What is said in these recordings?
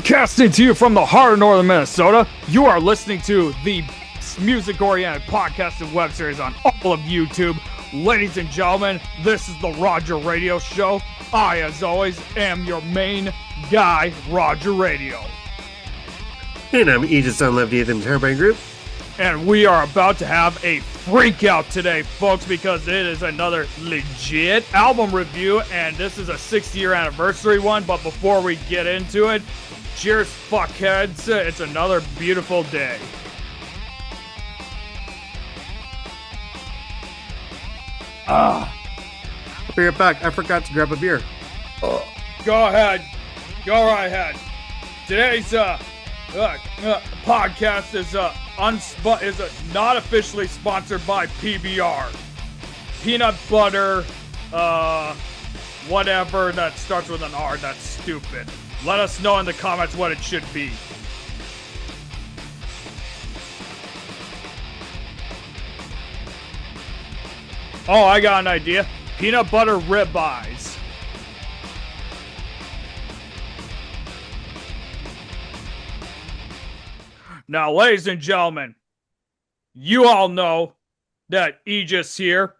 Broadcasting to you from the heart of northern Minnesota, you are listening to the music-oriented podcast and web series on all of YouTube. Ladies and gentlemen, this is the Roger Radio Show. I, as always, am your main guy, Roger Radio. And I'm Aegis on Levity of the Turbine Group. And we are about to have a freak out today, folks, because it is another legit album review, and this is a 60-year anniversary one. But before we get into it, cheers, fuckheads. It's another beautiful day. Be right back. I forgot to grab a beer. Go ahead. Go right ahead. Today's podcast is not officially sponsored by PBR. Peanut butter, whatever that starts with an R. That's stupid. Let us know in the comments what it should be. Oh, I got an idea. Peanut butter ribeyes. Now, ladies and gentlemen, you all know that Aegis here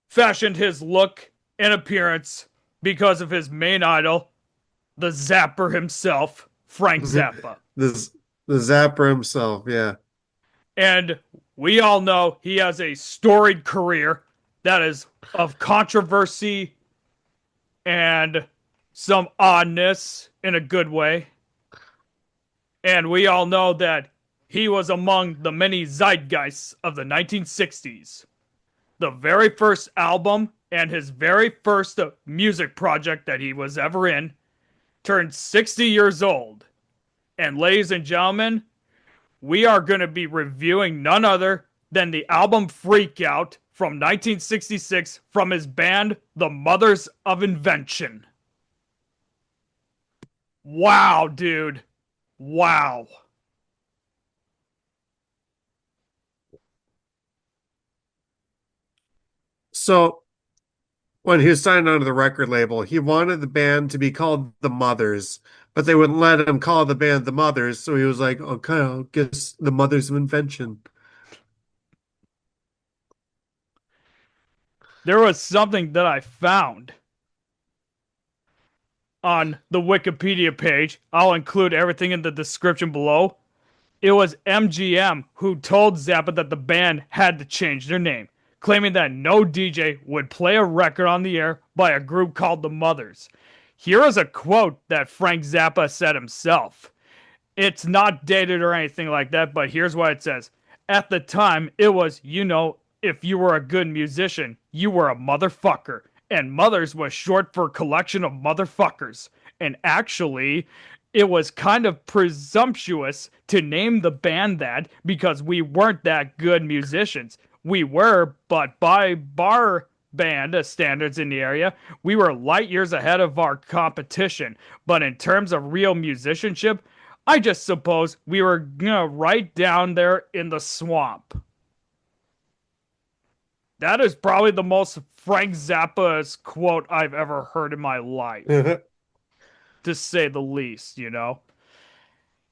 fashioned his look and appearance because of his main idol, the Zapper himself, Frank Zappa. The Zapper himself, yeah. And we all know he has a storied career that is of controversy and some oddness in a good way. And we all know that he was among the many zeitgeists of the 1960s. The very first album and his very first music project that he was ever in turned 60 years old. And ladies and gentlemen, we are going to be reviewing none other than the album Freak Out from 1966 from his band, The Mothers of Invention. Wow, dude. Wow. So, when he was signed onto the record label, he wanted the band to be called The Mothers, but they wouldn't let him call the band The Mothers, so he was like, okay, I'll guess The Mothers of Invention. There was something that I found on the Wikipedia page. I'll include everything in the description below. It was MGM who told Zappa that the band had to change their name, claiming that no DJ would play a record on the air by a group called The Mothers. Here is a quote that Frank Zappa said himself. It's not dated or anything like that, but here's what it says. At the time, it was, if you were a good musician, you were a motherfucker. And Mothers was short for collection of motherfuckers. And actually, it was kind of presumptuous to name the band that because we weren't that good musicians. We were, but by bar band standards in the area, we were light years ahead of our competition. But in terms of real musicianship, I just suppose we were right down there in the swamp. That is probably the most Frank Zappa's quote I've ever heard in my life. To say the least,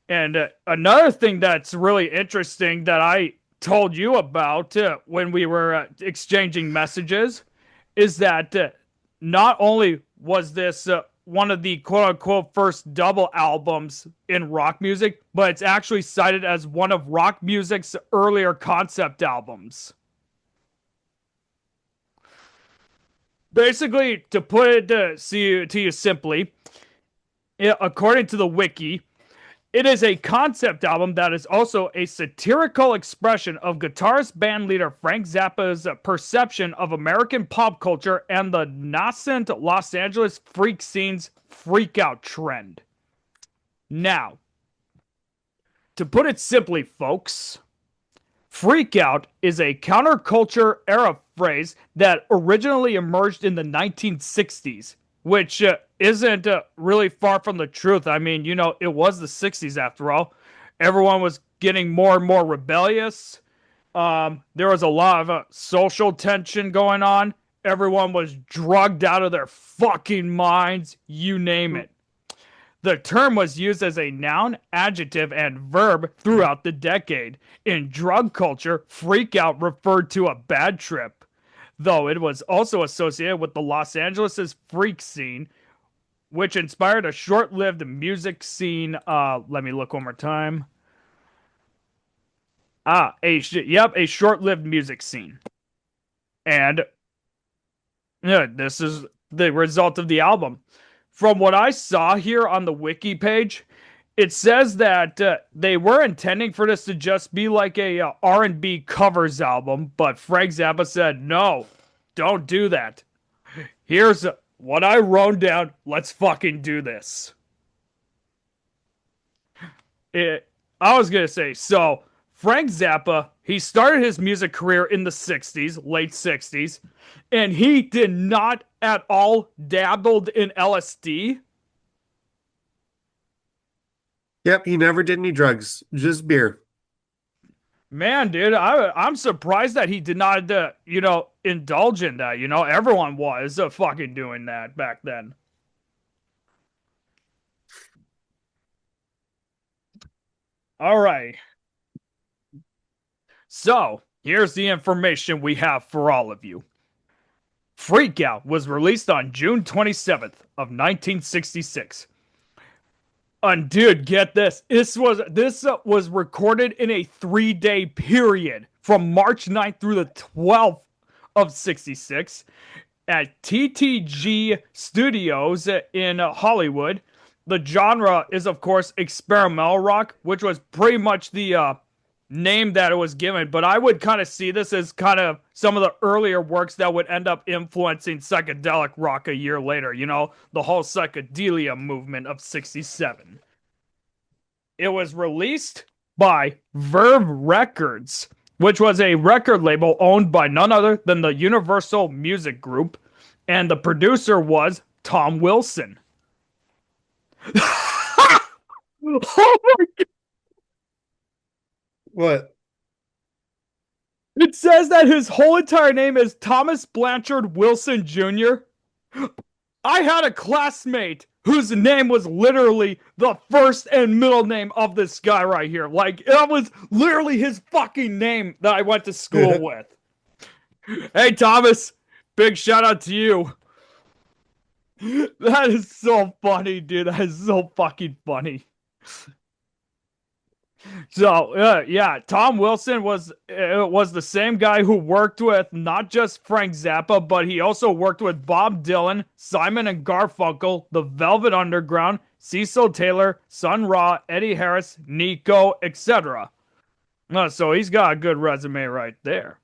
And another thing that's really interesting that I told you about when we were exchanging messages is that not only was this one of the quote-unquote first double albums in rock music, but it's actually cited as one of rock music's earlier concept albums. Basically, to put it to you simply, according to the wiki, it is a concept album that is also a satirical expression of guitarist bandleader Frank Zappa's perception of American pop culture and the nascent Los Angeles freak scene's freak-out trend. Now, to put it simply, folks, freak out is a counterculture era phrase that originally emerged in the 1960s, which isn't really far from the truth. I mean, it was the 60s after all. Everyone was getting more and more rebellious. There was a lot of social tension going on. Everyone was drugged out of their fucking minds. You name it. The term was used as a noun, adjective, and verb throughout the decade. In drug culture, freak out referred to a bad trip, though it was also associated with the Los Angeles freak scene, which inspired a short-lived music scene. Let me look one more time. A short-lived music scene, and yeah, this is the result of the album. From what I saw here on the wiki page, it says that they were intending for this to just be like a R&B covers album, but Frank Zappa said, "No, don't do that. Here's what I wrote down. Let's fucking do this." It, I was gonna say, so Frank Zappa, he started his music career in the 60s, late 60s, and he did not at all dabbled in LSD. Yep, he never did any drugs, just beer. Man, dude, I'm surprised that he did not, indulge in that. Everyone was fucking doing that back then. All right. So, here's the information we have for all of you. Freak Out was released on June 27th of 1966. And dude, get this. This was recorded in a 3-day period from March 9th through the 12th of 66 at TTG Studios in Hollywood. The genre is, of course, experimental rock, which was pretty much the name that it was given. But I would kind of see this as kind of some of the earlier works that would end up influencing psychedelic rock a year later. The whole psychedelia movement of 67. It was released by Verve Records, which was a record label owned by none other than the Universal Music Group, and the producer was Tom Wilson. Oh my God. What? It says that his whole entire name is Thomas Blanchard Wilson Jr. I had a classmate whose name was literally the first and middle name of this guy right here. Like, that was literally his fucking name that I went to school with. Hey, Thomas, big shout out to you. That is so funny, dude. That is so fucking funny. So yeah, Tom Wilson was the same guy who worked with not just Frank Zappa, but he also worked with Bob Dylan, Simon and Garfunkel, The Velvet Underground, Cecil Taylor, Sun Ra, Eddie Harris, Nico, etc. So he's got a good resume right there.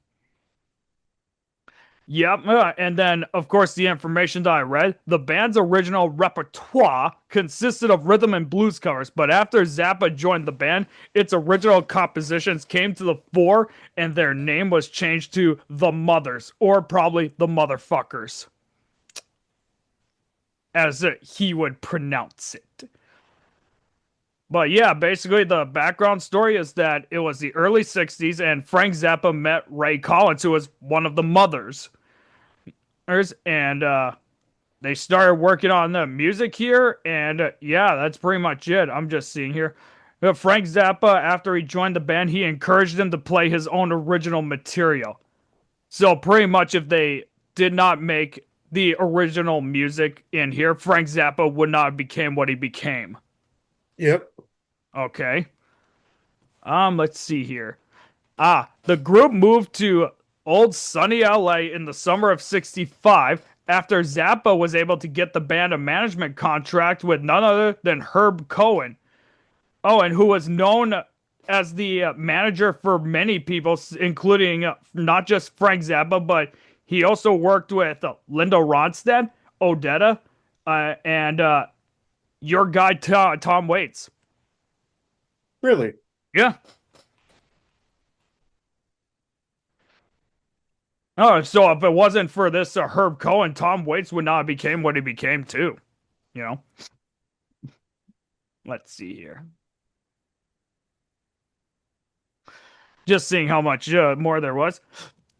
Yep, and then, of course, the information that I read, the band's original repertoire consisted of rhythm and blues covers, but after Zappa joined the band, its original compositions came to the fore, and their name was changed to The Mothers, or probably The Motherfuckers, as he would pronounce it. But yeah, basically the background story is that it was the early 60s, and Frank Zappa met Ray Collins, who was one of the Mothers. And they started working on the music here, and yeah, that's pretty much it. I'm just seeing here. Frank Zappa, after he joined the band, he encouraged them to play his own original material. So pretty much if they did not make the original music in here, Frank Zappa would not have became what he became. Yep. Okay. Let's see here. The group moved to old sunny LA in the summer of 65 after Zappa was able to get the band a management contract with none other than Herb Cohen. Oh, and who was known as the manager for many people, including not just Frank Zappa, but he also worked with Linda Ronstadt, Odetta, and your guy Tom Waits. Really? Yeah. Oh, so if it wasn't for this Herb Cohen, Tom Waits would not have became what he became too. You know. Let's see here. Just seeing how much more there was.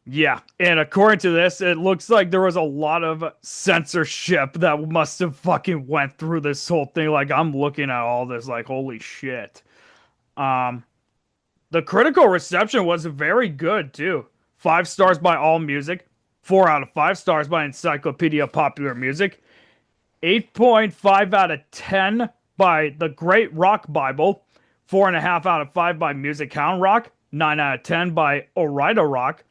Yeah, and according to this, it looks like there was a lot of censorship that must have fucking went through this whole thing. Like I'm looking at all this, like holy shit. Um, the critical reception was very good too. 5 stars by All Music, 4 out of 5 stars by Encyclopedia Popular Music, 8.5 out of 10 by the Great Rock Bible, 4.5 out of 5 by Music Hound Rock, 9 out of 10 by Orida Rock,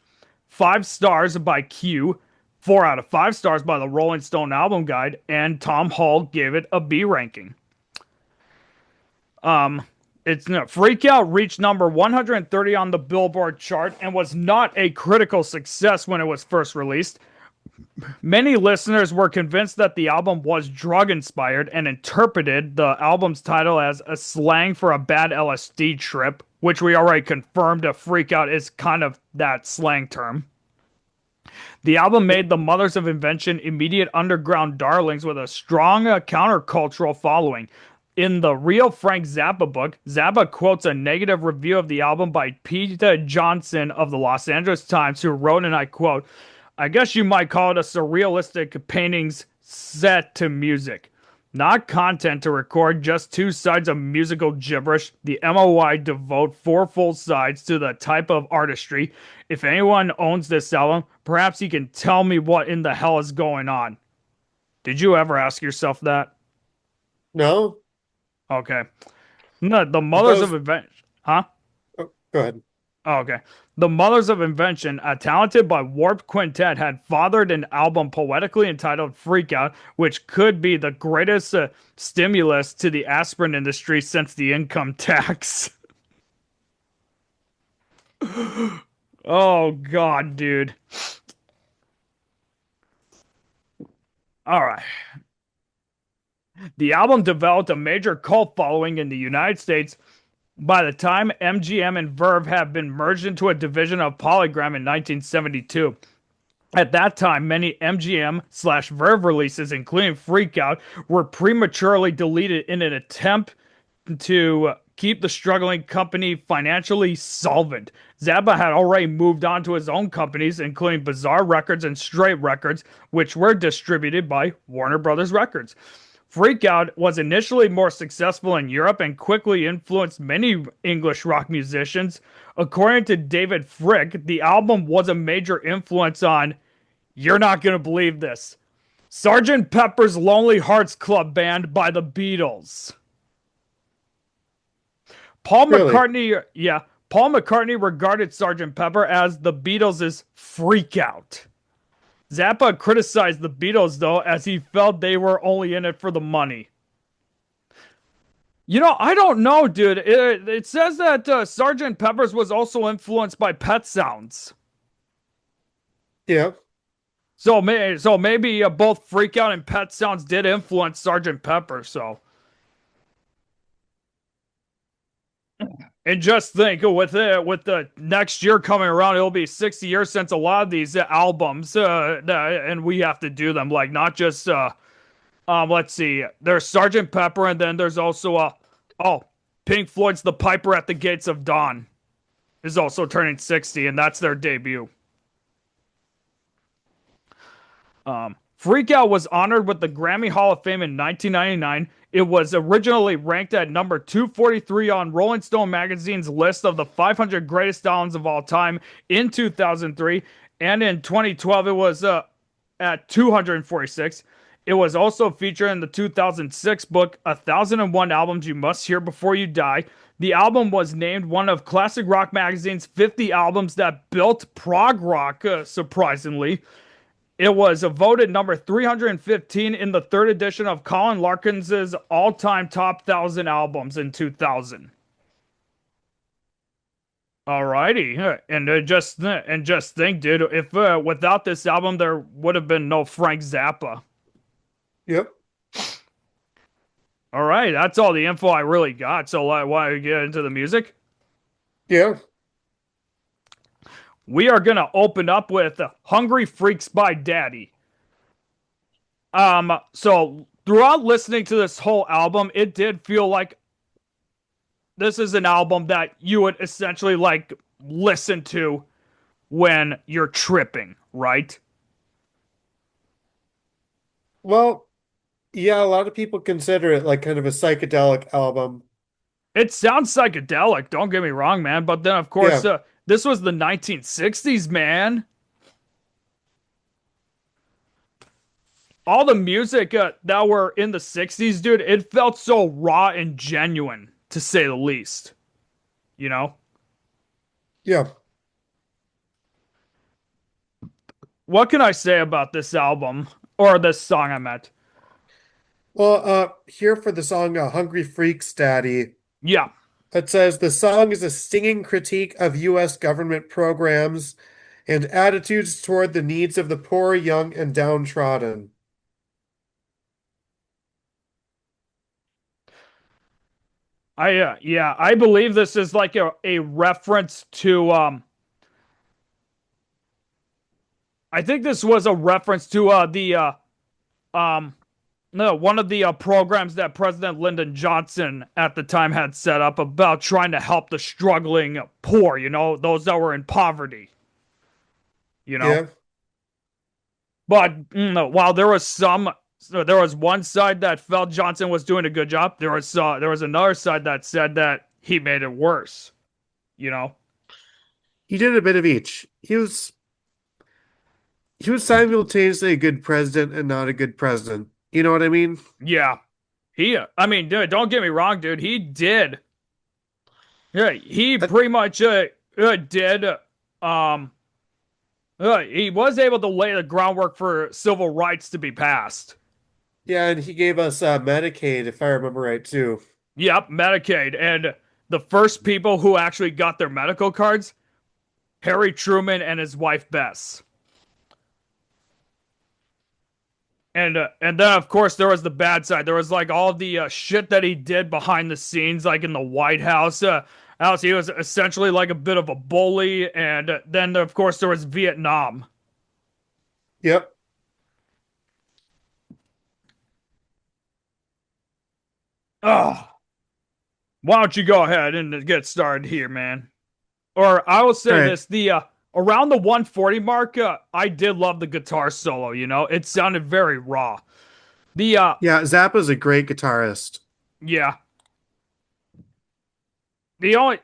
5 stars by Q, 4 out of 5 stars by the Rolling Stone Album Guide, and Tom Hall gave it a B ranking. It's no, Freak Out reached number 130 on the Billboard chart and was not a critical success when it was first released. Many listeners were convinced that the album was drug inspired and interpreted the album's title as a slang for a bad LSD trip, which we already confirmed a freak out is kind of that slang term. The album made the Mothers of Invention immediate underground darlings with a strong countercultural following. In the Real Frank Zappa book, Zappa quotes a negative review of the album by Peter Johnson of the Los Angeles Times, who wrote, and I quote, I guess you might call it a surrealistic paintings set to music. Not content to record just 2 sides of musical gibberish. The MOI devote 4 full sides to the type of artistry. If anyone owns this album, perhaps he can tell me what in the hell is going on. Did you ever ask yourself that? No? Okay. No, the Mothers of Invention. Huh? Oh, go ahead. Oh, okay. The Mothers of Invention, a talented but warped quintet, had fathered an album poetically entitled Freak Out, which could be the greatest stimulus to the aspirin industry since the income tax. Oh, God, dude. All right. The album developed a major cult following in the United States by the time MGM and Verve had been merged into a division of Polygram in 1972. At that time, many MGM/Verve releases, including Freak Out, were prematurely deleted in an attempt to keep the struggling company financially solvent. Zappa had already moved on to his own companies, including Bizarre Records and Straight Records, which were distributed by Warner Brothers Records. Freak Out was initially more successful in Europe and quickly influenced many English rock musicians. According to David Frick, the album was a major influence on, you're not going to believe this, Sgt. Pepper's Lonely Hearts Club Band by the Beatles. Paul McCartney regarded Sgt. Pepper as the Beatles' Freak Out. Zappa criticized the Beatles, though, as he felt they were only in it for the money. You know, I don't know, dude. It says that Sgt. Pepper's was also influenced by Pet Sounds. Yeah. So maybe both Freak Out and Pet Sounds did influence Sgt. Pepper, so. And just think, with the next year coming around, it'll be 60 years since a lot of these albums, and we have to do them. Like, not just, let's see, there's Sgt. Pepper, and then there's also, Pink Floyd's The Piper at the Gates of Dawn is also turning 60, and that's their debut. Freak Out was honored with the Grammy Hall of Fame in 1999. It was originally ranked at number 243 on Rolling Stone magazine's list of the 500 greatest albums of all time in 2003, and in 2012 it was at 246. It was also featured in the 2006 book 1001 Albums You Must Hear Before You Die. The album was named one of Classic Rock magazine's 50 albums that built prog rock, surprisingly. It was voted number 315 in the 3rd edition of Colin Larkins's all-time top 1,000 albums in 2000. Alrighty, and just think, dude, if without this album there would have been no Frank Zappa. Yep. All right, that's all the info I really got. So why don't we get into the music? Yeah. We are going to open up with Hungry Freaks by Daddy. So throughout listening to this whole album, it did feel like this is an album that you would essentially like listen to when you're tripping, right? Well, yeah, a lot of people consider it like kind of a psychedelic album. It sounds psychedelic, don't get me wrong, man. But then, of course, Yeah, this was the 1960s, man. All the music that were in the 60s, dude, it felt so raw and genuine, to say the least. You know? yeah. What can I say about this album? Or this song I meant? Well, here for the song Hungry Freaks Daddy. Yeah. It says the song is a stinging critique of U.S. government programs and attitudes toward the needs of the poor, young, and downtrodden. Yeah, I believe this is like a reference to I think this was a reference to the um no, one of the programs that President Lyndon Johnson at the time had set up about trying to help the struggling poor, those that were in poverty, you know. Yeah, But while there was one side that felt Johnson was doing a good job. There was another side that said that he made it worse, you know. he did a bit of each. He was simultaneously a good president and not a good president. You know what I mean? Yeah, I mean, dude, don't get me wrong, dude. He did. Yeah, he Uh, pretty much did. Um, he was able to lay the groundwork for civil rights to be passed. yeah, and he gave us Medicaid, if I remember right, too. Yep, Medicaid. And the first people who actually got their medical cards, Harry Truman and his wife Bess. And then of course there was the bad side. There was like all the shit that he did behind the scenes, like in the White House. Else he was essentially like a bit of a bully. And then of course there was Vietnam. Yep. Ugh. Why don't you go ahead and get started here, man? Or I will All say right. this: the around the 140 mark, I did love the guitar solo. It sounded very raw. The Yeah, Zappa's a great guitarist. yeah, the only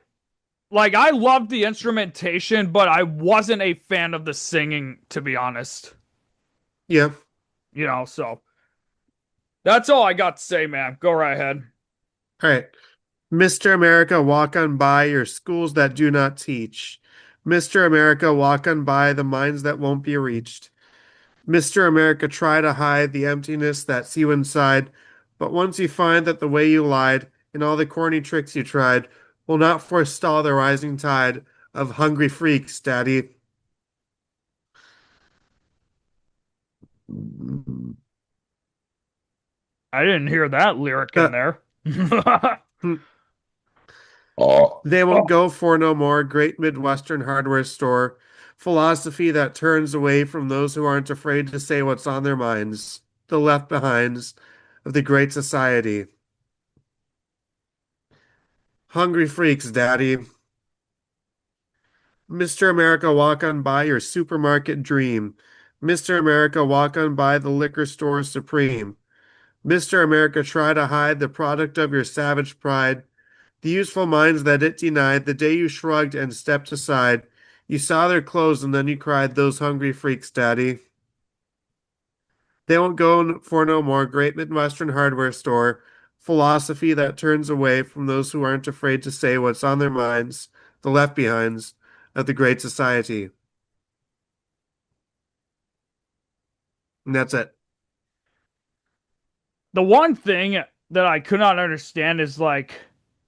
like I loved the instrumentation, but I wasn't a fan of the singing, to be honest. Yeah. So that's all I got to say, man. Go right ahead. All right. Mr. America, walk on by your schools that do not teach. Mr. America, walk on by the minds that won't be reached. Mr. America, try to hide the emptiness that's you inside. But once you find that the way you lied and all the corny tricks you tried will not forestall the rising tide of hungry freaks, Daddy. I didn't hear that lyric in Uh, there. they won't go for no more great Midwestern hardware store. Philosophy that turns away from those who aren't afraid to say what's on their minds. The left behinds of the great society. Hungry freaks, Daddy. Mr. America, walk on by your supermarket dream. Mr. America, walk on by the liquor store supreme. Mr. America, try to hide the product of your savage pride, the useful minds that it denied the day you shrugged and stepped aside. You saw their clothes and then you cried, those hungry freaks, Daddy. They won't go for no more great Midwestern hardware store. Philosophy that turns away from those who aren't afraid to say what's on their minds, the left behinds of the great society. And that's it. The one thing that I could not understand is like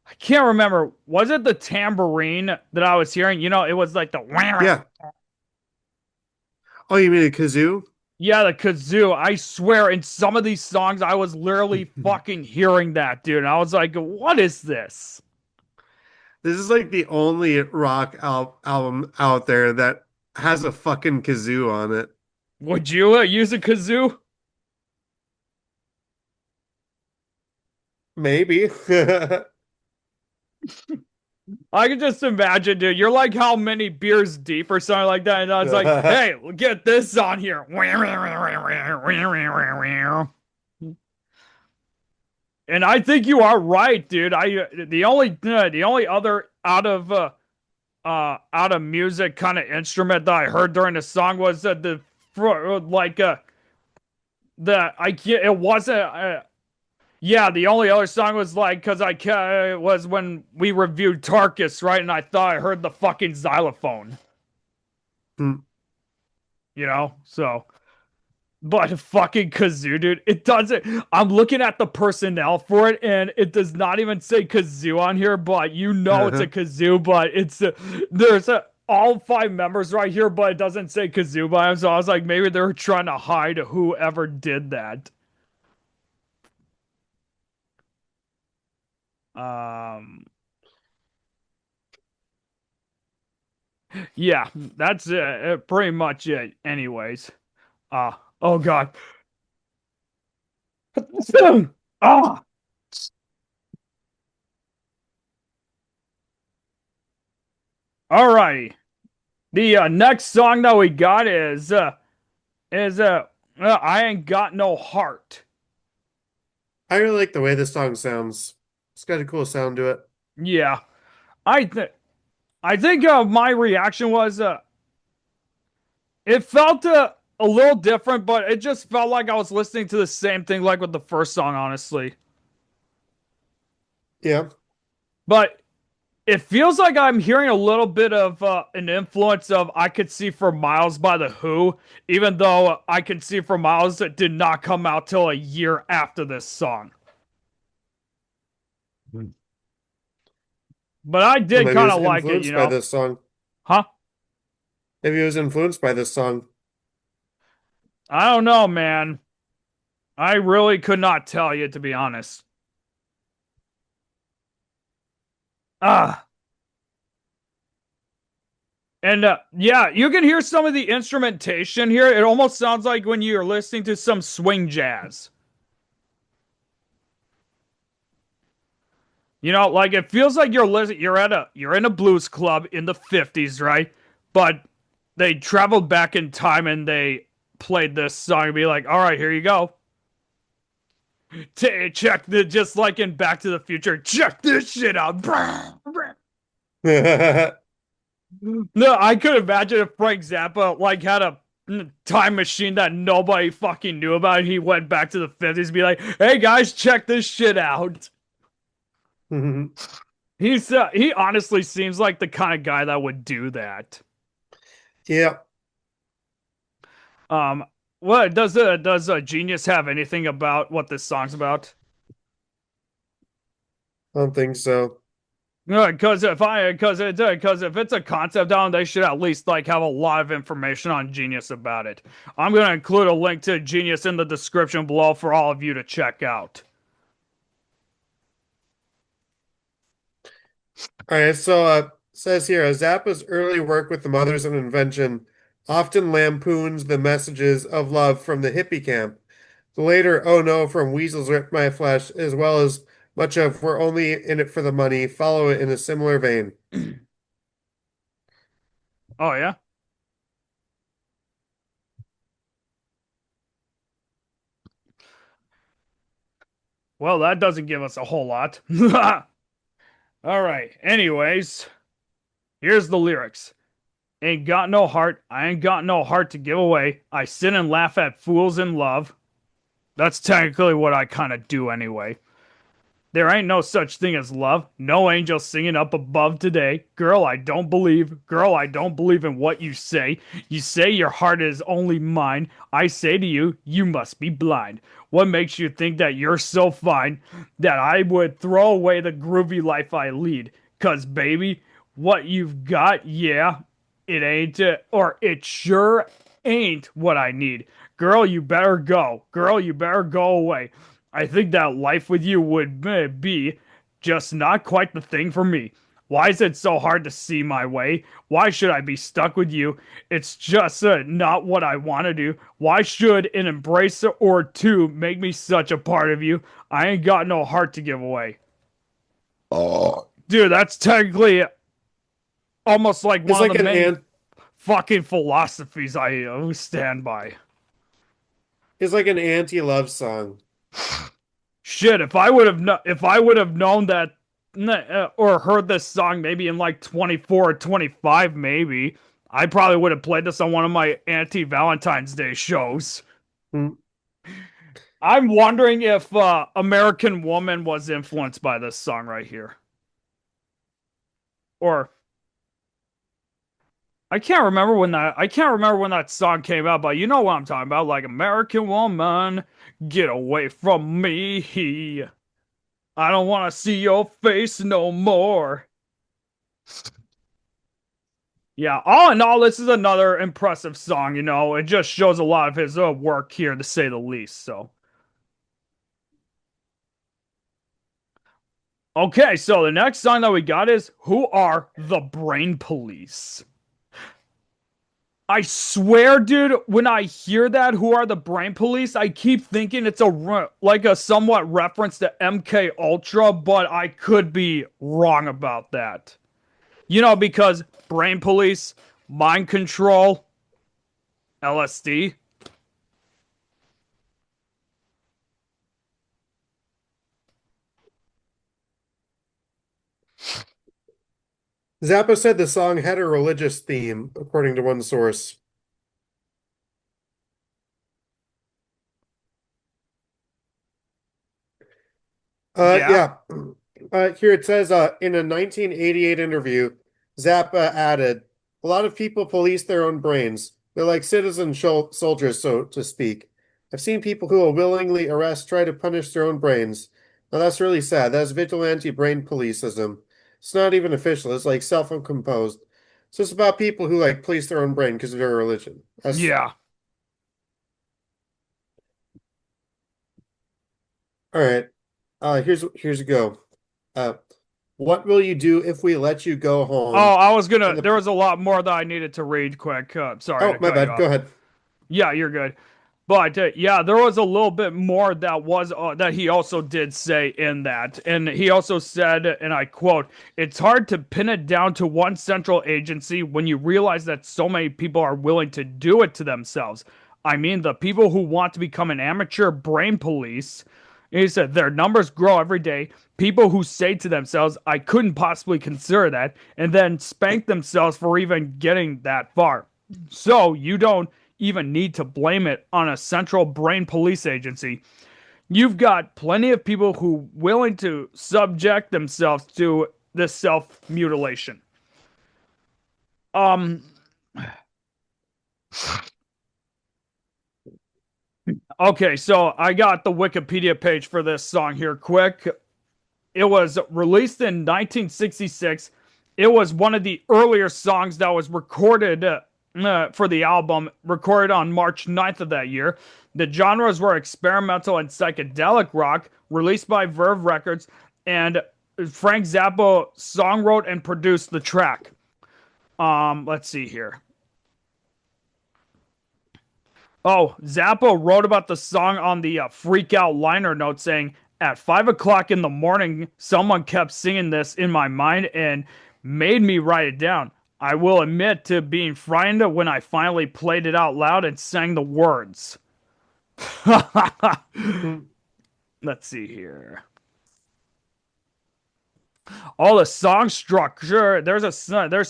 I can't remember. Was it the tambourine that I was hearing? It was like the Yeah. Oh, you mean a kazoo? yeah, the kazoo. I swear, in some of these songs, I was literally fucking hearing that, dude. And I was like, "What is this?" This is like the only rock album out there that has a fucking kazoo on it. Would you use a kazoo? Maybe. I can just imagine, dude. You're like how many beers deep or something like that, and I was like, "Hey, get this on here." And I think you are right, dude. The only other out of music kind of instrument that I heard during the song was like the I can't it wasn't yeah, the only other song was like because was when we reviewed TRRS, right, and I thought I heard the fucking xylophone, Hmm. so. But fucking kazoo, dude, it doesn't. I'm looking at the personnel for it, and it does not even say kazoo on here. But it's a kazoo. But there's all five members right here, but it doesn't say kazoo by them. So I was like, maybe they're trying to hide whoever did that. Um, yeah, that's pretty much it. Anyways, oh god, ah. Alrighty. The next song that we got is I ain't got no heart. I really like the way this song sounds. It's got a cool sound to it. Yeah, I th I think my reaction was it felt a little different, but it just felt like I was listening to the same thing like with the first song, honestly. Yeah. But it feels like I'm hearing a little bit of an influence of "I Could See for Miles" by The Who, even though "I Can See for Miles" did not come out till a year after this song. But I Well, did maybe he kind was of like it, influenced by this song. Huh? Maybe he was influenced by this song. I don't know, man. I really could not tell you, to be honest. Ah. And yeah, you can hear some of the instrumentation here. It almost sounds like when you're listening to some swing jazz. Like it feels like you're in a blues club in the 50s, right? But they traveled back in time and they played this song and be like, "All right, here you go. Check the just like in Back to the Future. Check this shit out." No, I could imagine if Frank Zappa like had a time machine that nobody fucking knew about. He went back to the 50s and be like, "Hey guys, check this shit out." He honestly seems like the kind of guy that would do that. Yeah, Um, what does Genius have anything about what this song's about? I don't think so. Because if it's a concept album, they should at least like have a lot of information on Genius about it. I'm gonna include a link to Genius in the description below for all of you to check out. All right, so says here, Zappa's early work with the Mothers of Invention often lampoons the messages of love from the hippie camp. The later "Oh No" from Weasels Ripped My Flesh, as well as much of "We're Only in It for the Money," follow it in a similar vein. Oh yeah. Well, that doesn't give us a whole lot. All right. Anyways, here's the lyrics. Ain't got no heart. I ain't got no heart to give away. I sit and laugh at fools in love. That's technically what I kind of do anyway. There ain't no such thing as love. No angel singing up above today. Girl, I don't believe. Girl, I don't believe in what you say. You say your heart is only mine. I say to you, you must be blind. What makes you think that you're so fine that I would throw away the groovy life I lead? 'Cause baby, what you've got, yeah, it ain't, or it sure ain't what I need. Girl, you better go. Girl, you better go away. I think that life with you would be just not quite the thing for me. Why is it so hard to see my way? Why should I be stuck with you? It's just not what I want to do. Why should an embrace or two make me such a part of you? I ain't got no heart to give away. Oh, dude, that's technically almost like It's one of like the an main ant. fucking philosophies I stand by. It's like an anti-love song. Shit, if I would have known that or heard this song maybe in like 24 or 25 maybe, I probably would have played this on one of my anti-Valentine's Day shows. Hmm. I'm wondering if American Woman was influenced by this song right here. Or I can't remember when that song came out, but you know what I'm talking about, like American Woman, get away from me. I don't want to see your face no more. Yeah, all in all, this is another impressive song, you know. It just shows a lot of his work here, to say the least. So, okay, so the next song that we got is Who Are the Brain Police? I swear, dude, when I hear that, Who Are the Brain Police? I keep thinking it's like a somewhat reference to MK Ultra, but I could be wrong about that. You know, because Brain Police, Mind Control, LSD. Zappa said the song had a religious theme, according to one source. Yeah. Yeah. Here it says in a 1988 interview, Zappa added, "A lot of people police their own brains. They're like citizen soldiers, so to speak. I've seen people who will willingly arrest, try to punish their own brains. Now that's really sad. That's vigilante brain policeism. It's not even official. It's like self-imposed. So it's about people who like police their own brain because of their religion. That's Yeah. all right. Here's a go. Uh, what will you do if we let you go Oh, home? I was And gonna. the There was a lot more that I needed to read quick. Sorry Oh, to my cut you bad. Go off. ahead. Yeah, you're good. But yeah, there was a little bit more that he also did say in that, and he also said, and I quote: "It's hard to pin it down to one central agency when you realize that so many people are willing to do it to themselves. I mean, the people who want to become an amateur brain police." And he said their numbers grow every day. People who say to themselves, "I couldn't possibly consider that," and then spank themselves for even getting that far. So you don't even need to blame it on a central brain police agency. You've got plenty of people who willing to subject themselves to this self mutilation. Um okay, so I got the Wikipedia page for this song here quick. It was released in 1966. It was one of the earlier songs that was recorded for the album, recorded on March 9th of that year. The genres were experimental and psychedelic rock, released by Verve Records, and Frank Zappa songwrote and produced the track. Let's see here. Oh, Zappa wrote about the song on the Freak Out liner note saying, at 5 o'clock in the morning, someone kept singing this in my mind and made me write it down. I will admit to being frightened when I finally played it out loud and sang the words. Hmm. Let's see here. All the song structure. There's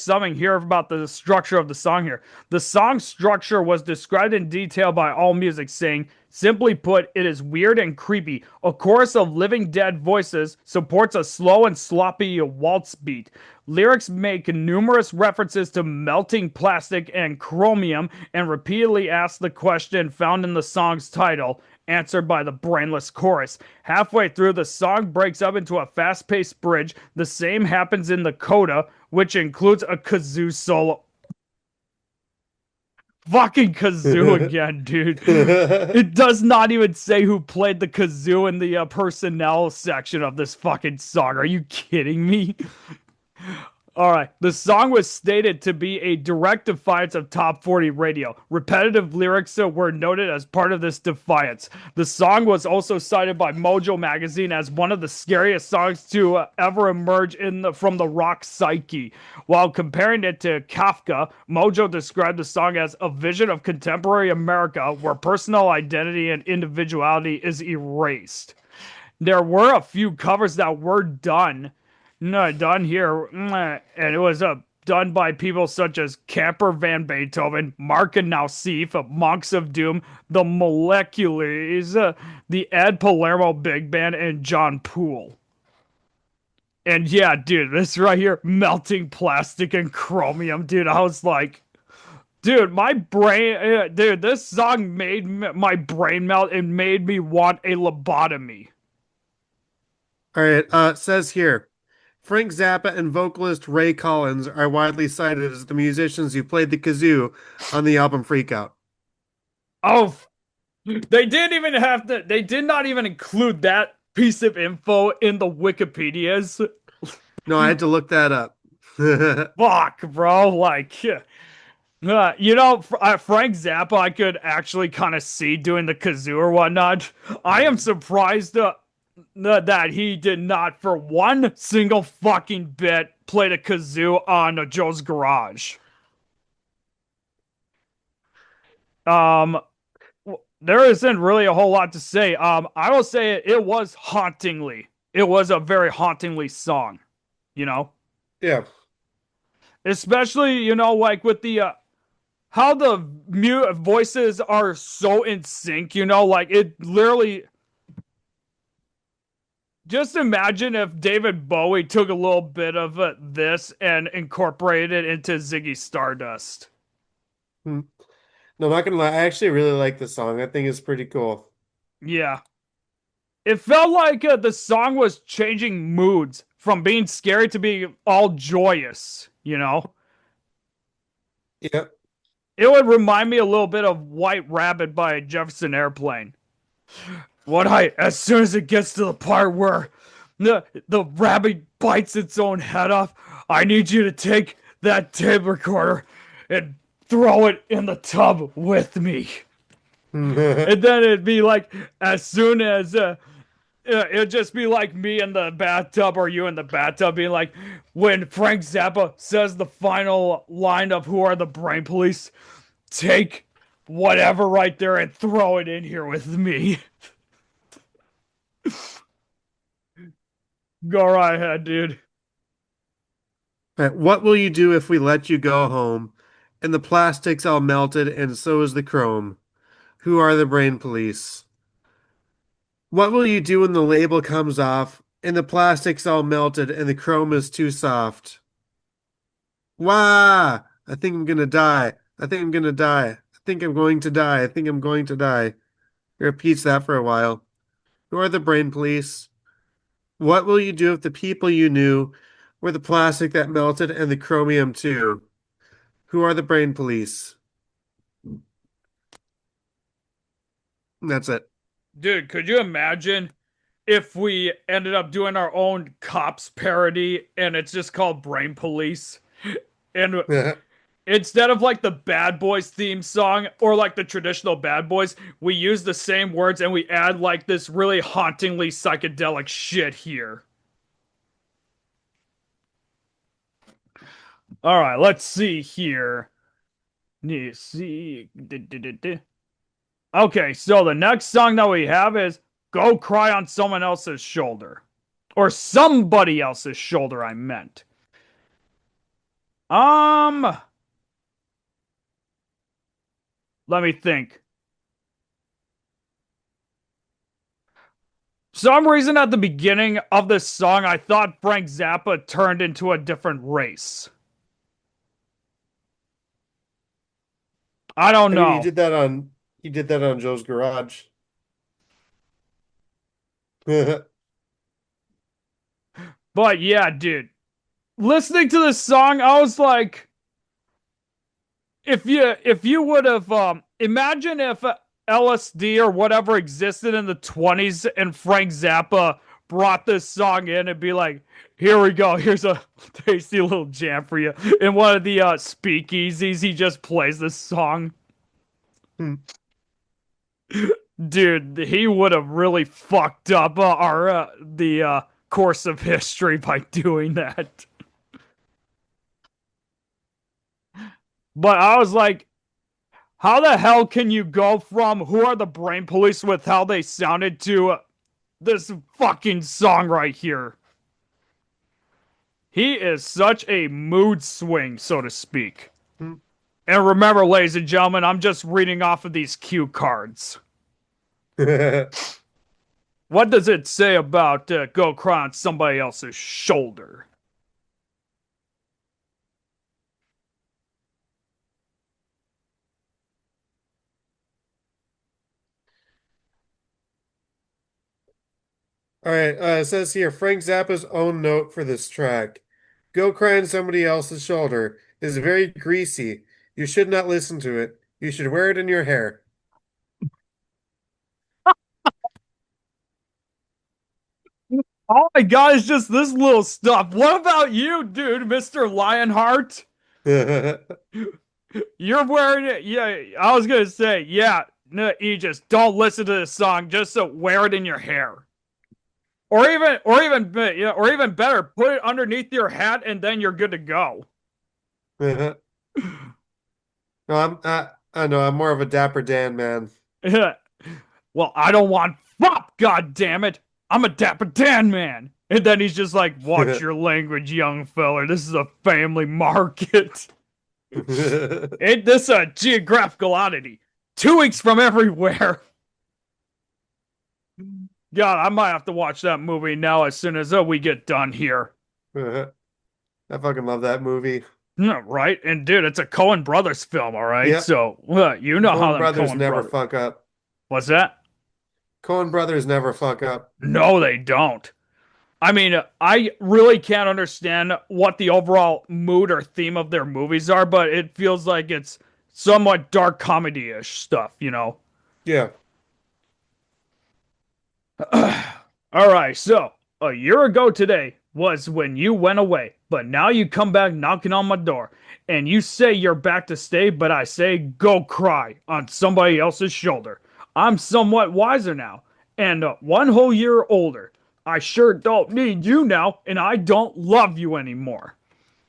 something here about the structure of the song here. The song structure was described in detail by AllMusic, saying, simply put, it is weird and creepy. A chorus of living dead voices supports a slow and sloppy waltz beat. Lyrics make numerous references to melting plastic and chromium and repeatedly ask the question found in the song's title, answered by the brainless chorus. Halfway through, the song breaks up into a fast-paced bridge. The same happens in the coda, which includes a kazoo solo. Fucking kazoo again, dude. It does not even say who played the kazoo in the personnel section of this fucking song. Are you kidding me? All right. The song was stated to be a direct defiance of top 40 radio. Repetitive lyrics were noted as part of this defiance. The song was also cited by Mojo magazine as one of the scariest songs to ever emerge from the rock psyche. While comparing it to Kafka, Mojo described the song as a vision of contemporary America where personal identity and individuality is erased. There were a few covers that were done here, and it was done by people such as Camper Van Beethoven, Mark and Nausif, Monks of Doom, the Moleculars, the Ed Palermo Big Band, and John Poole. And yeah, dude, this right here, melting plastic and chromium, dude. I was like, dude, my brain, dude, this song made my brain melt and made me want a lobotomy. All right, it says here, Frank Zappa and vocalist Ray Collins are widely cited as the musicians who played the kazoo on the album Freakout. Oh, they didn't even have to, they did not even include that piece of info in the Wikipedias. No, I had to look that up. Fuck, bro. Like, Frank Zappa, I could actually kind of see doing the kazoo or whatnot. I am surprised that he did not, for one single fucking bit, play the kazoo on Joe's Garage. Um, there isn't really a whole lot to say. I will say it was hauntingly. It was a very hauntingly song, you know? Yeah. Especially, like with the how the voices are so in sync, like it literally. Just imagine if David Bowie took a little bit of this and incorporated it into Ziggy Stardust. Hmm. No, I'm not gonna lie. I actually really like the song. I think it's pretty cool. Yeah. It felt like the song was changing moods from being scary to being all joyous, Yeah. It would remind me a little bit of White Rabbit by Jefferson Airplane. As soon as it gets to the part where the rabbit bites its own head off, I need you to take that tape recorder and throw it in the tub with me. And then it'd be like, as soon as it'd just be like me in the bathtub or you in the bathtub being like, when Frank Zappa says the final line of "Who are the Brain Police?" Take whatever right there and throw it in here with me. Go right ahead, dude. Right, what will you do if we let you go home and the plastic's all melted and so is the chrome? Who are the brain police? What will you do when the label comes off and the plastic's all melted and the chrome is too soft? Wah! I think I'm gonna die. I think I'm gonna die. I think I'm going to die. I think I'm going to die. He repeats that for a while. Who are the brain police? What will you do if the people you knew were the plastic that melted and the chromium too? Who are the brain police? That's it. Dude, could you imagine if we ended up doing our own cops parody and it's just called Brain Police? And instead of like the Bad Boys theme song or like the traditional Bad Boys, we use the same words and we add like this really hauntingly psychedelic shit here. All right, let's see here. Let's see. Okay, so the next song that we have is Go Cry on Someone Else's Shoulder. Or somebody else's shoulder, I meant. Let me think. Some reason at the beginning of this song, I thought Frank Zappa turned into a different race. I don't know. He did that on Joe's Garage. But yeah, dude. Listening to this song, I was like, if you would have imagine if LSD or whatever existed in the 20s and Frank Zappa brought this song in and be like, here we go. Here's a tasty little jam for you. In one of the speakeasies, he just plays this song. Hmm. Dude, he would have really fucked up our the course of history by doing that. But I was like, how the hell can you go from Who Are the Brain Police with how they sounded to this fucking song right here? He is such a mood swing, so to speak. Hmm. And remember, ladies and gentlemen, I'm just reading off of these cue cards. What does it say about go cry on somebody else's shoulder? All right, it says here Frank Zappa's own note for this track. Go cry on somebody else's shoulder is very greasy. You should not listen to it. You should wear it in your hair. Oh my god, it's just this little stuff. What about you, dude, Mr. Lionheart? You're wearing it. Yeah, I was gonna say, yeah, no, Aegis, don't listen to this song. Just wear it in your hair, yeah, or even better, put it underneath your hat, and then you're good to go. No, I know I'm more of a Dapper Dan man. Well, I don't want fop. God damn it, I'm a Dapper Dan man. And then he's just like, watch your language, young feller. This is a family market. Ain't this a geographical oddity? 2 weeks from everywhere. God, I might have to watch that movie now as soon as we get done here. I fucking love that movie. Right? And dude, it's a Coen Brothers film, all right? Yep. So, you know how Coen them brothers Coen never Brothers. fuck up. What's that? Coen brothers never fuck up. No, they don't. I mean, I really can't understand what the overall mood or theme of their movies are, but it feels like it's somewhat dark comedy-ish stuff, you know? Yeah. All right, so a year ago today was when you went away, but now you come back knocking on my door and you say you're back to stay, but I say go cry on somebody else's shoulder. I'm somewhat wiser now and 1 whole year older. I sure don't need you now, and I don't love you anymore.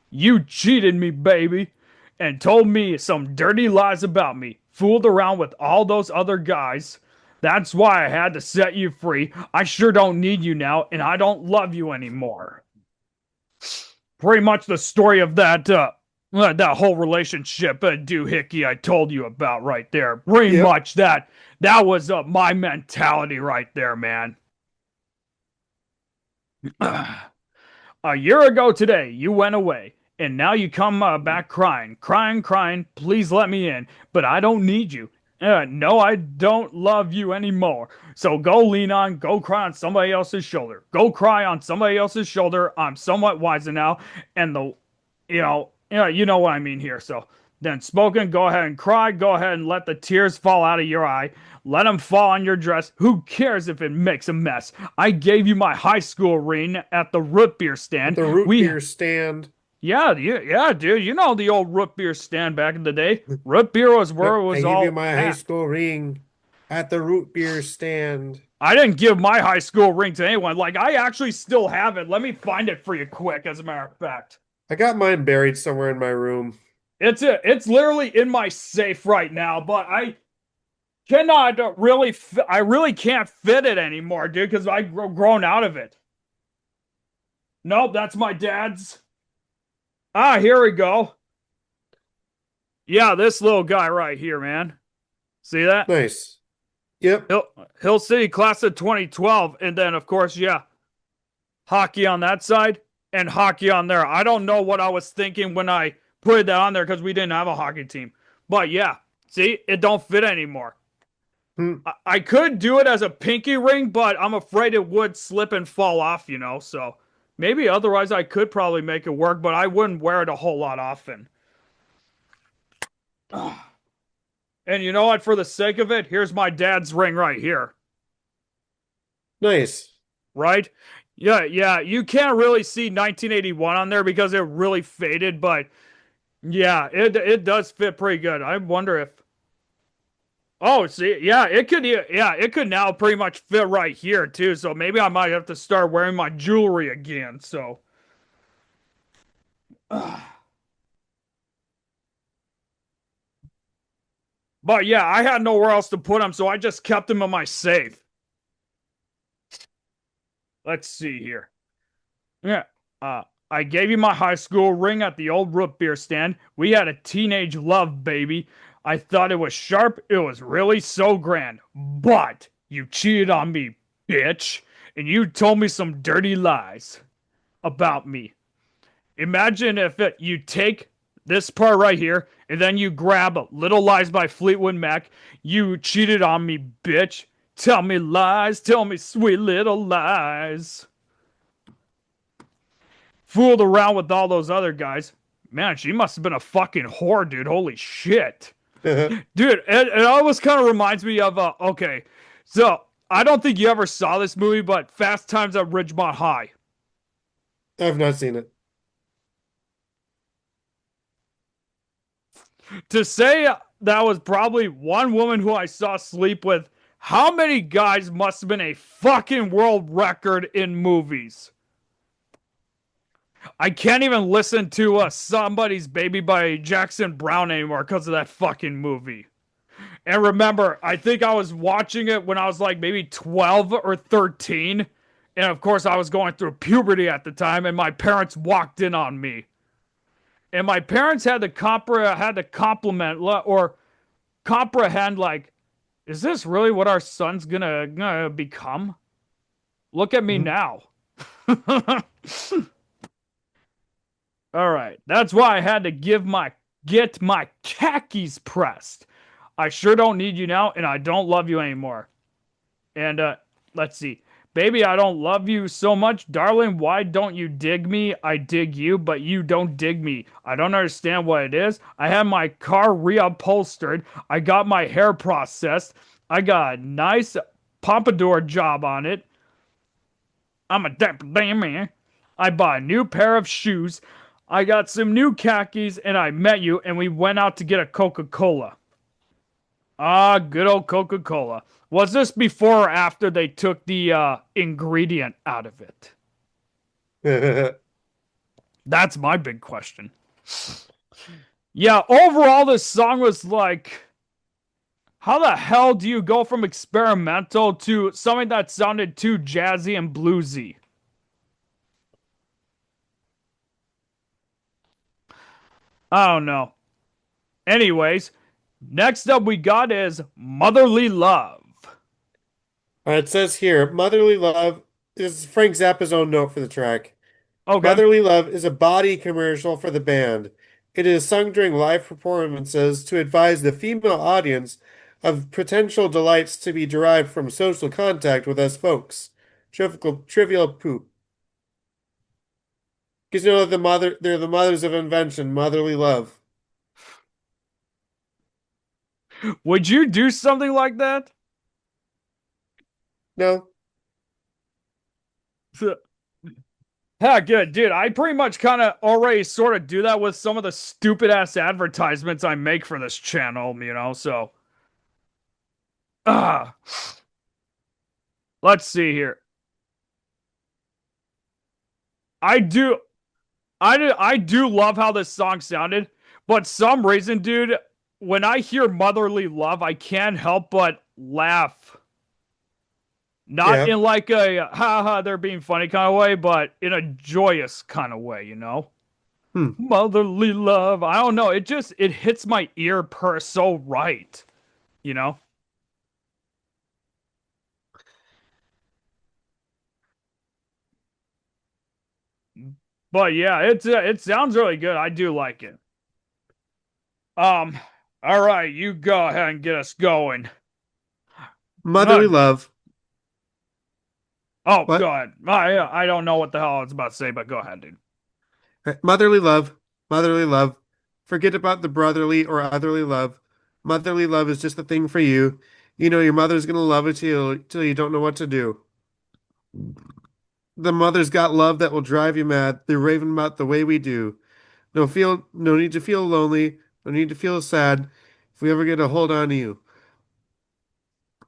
You cheated me, baby, and told me some dirty lies about me, fooled around with all those other guys. That's why I had to set you free. I sure don't need you now, and I don't love you anymore. Pretty much the story of that whole relationship, doohickey I told you about right there. Pretty Yep. much that was my mentality right there, man. A year ago today, you went away, and now you come back crying, crying, crying. Please let me in, but I don't need you. No, I don't love you anymore. So go cry on somebody else's shoulder. Go cry on somebody else's shoulder. I'm somewhat wiser now, and you know what I mean here. So then, spoken, go ahead and cry. Go ahead and let the tears fall out of your eye. Let them fall on your dress. Who cares if it makes a mess? I gave you my high school ring at the root beer At stand. the root beer stand. Yeah, dude. You know the old root beer stand back in the day. Root beer was where Yep. it I was gave you all my high at. school ring at the root beer stand. I didn't give my high school ring to anyone. Like, I actually still have it. Let me find it for you quick, as a matter of fact. I got mine buried somewhere in my room. It's literally in my safe right now, but I cannot really, I really can't fit it anymore, dude, because I've grown out of it. Nope, that's my dad's. Ah, here we go. Yeah, this little guy right here, man. See that? Nice. Yep. Hill City class of 2012. And then, of course, yeah, hockey on that side and hockey on there. I don't know what I was thinking when I put that on there because we didn't have a hockey team. But yeah, see, it don't fit anymore. Hmm. I could do it as a pinky ring, but I'm afraid it would slip and fall off, you know. So maybe otherwise I could probably make it work, but I wouldn't wear it a whole lot often. And you know what? For the sake of it, here's my dad's ring right here. Nice. right? Yeah, yeah. You can't really see 1981 on there because it really faded, but yeah, it does fit pretty good. I wonder if oh, see, yeah, it could now pretty much fit right here too. So maybe I might have to start wearing my jewelry again. So, but yeah, I had nowhere else to put them, so I just kept them in my safe. Let's see here. Yeah. I gave you my high school ring at the old root beer stand. We had a teenage love, baby. I thought it was sharp. It was really so grand. But you cheated on me, bitch. And you told me some dirty lies about me. Imagine if you take this part right here and then you grab Little Lies by Fleetwood Mac. You cheated on me, bitch. Tell me lies. Tell me sweet little lies. Fooled around with all those other guys. Man, she must have been a fucking whore, dude. Holy shit. Dude, it always kind of reminds me of, okay, so I don't think you ever saw this movie, but Fast Times at Ridgemont High. I've not seen it. To say that was probably one woman who I saw sleep with, how many guys must have been a fucking world record in movies? I can't even listen to Somebody's Baby by Jackson Brown anymore because of that fucking movie. And remember, I think I was watching it when I was like maybe 12 or 13. And of course, I was going through puberty at the time, and my parents walked in on me. And my parents had to compliment or comprehend, like, is this really what our son's gonna become? Look at me Mhm. now. All right, that's why I had to get my khakis pressed. I sure don't need you now, and I don't love you anymore. And let's see. Baby, I don't love you so much. Darling, why don't you dig me? I dig you, but you don't dig me. I don't understand what it is. I had my car reupholstered. I got my hair processed. I got a nice pompadour job on it. I'm a damn man. I bought a new pair of shoes. I got some new khakis, and I met you, and we went out to get a Coca-Cola. Ah, good old Coca-Cola. Was this before or after they took the ingredient out of it? That's my big question. Yeah, overall, this song was like, how the hell do you go from experimental to something that sounded too jazzy and bluesy? I don't know. Anyways, next up we got is Motherly Love. All right, it says here, Motherly Love is Frank Zappa's own note for the track. Okay. Motherly Love is a body commercial for the band. It is sung during live performances to advise the female audience of potential delights to be derived from social contact with us folks. Trivial poop. Because you know they're the mothers of invention, motherly love. Would you do something like that? No, Heck, good, dude. I pretty much kind of already sort of do that with some of the stupid ass advertisements I make for this channel, you know. So, ah, let's see here. I do, I do love how this song sounded, but some reason, dude, when I hear "Motherly Love," I can't help but laugh. Not yeah. in like a ha ha, they're being funny kind of way, but in a joyous kind of way, you know. Hmm. Motherly love. I don't know. It hits my ear per so right, you know. But yeah, it sounds really good. I do like it. Um, all right, you go ahead and get us going. Uh, Motherly love. oh, go What? ahead. I don't know what the hell I was about to say, but go ahead, dude. Motherly love. Motherly love. Forget about the brotherly or otherly love. Motherly love is just the thing for you. You know your mother's gonna love it till you don't know what to do. The mother's got love that will drive you mad. They're raving about the way we do. No need to feel lonely. No need to feel sad if we ever get a hold on you.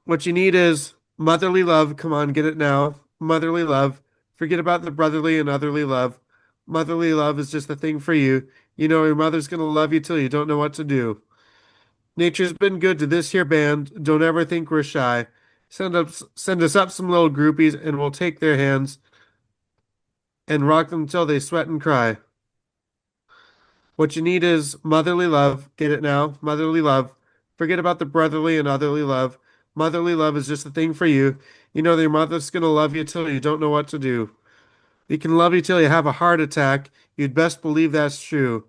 What you need is motherly love. Come on, get it now. Motherly love. Forget about the brotherly and otherly love. Motherly love is just the thing for you. You know your mother's gonna love you till you don't know what to do. Nature's been good to this here band. Don't ever think we're shy. Send us up some little groupies, and we'll take their hands and rock them till they sweat and cry. What you need is motherly love. Get it now? Motherly love. Forget about the brotherly and otherly love. Motherly love is just the thing for you. You know that your mother's gonna love you till you don't know what to do. We can love you till you have a heart attack. You'd best believe that's true.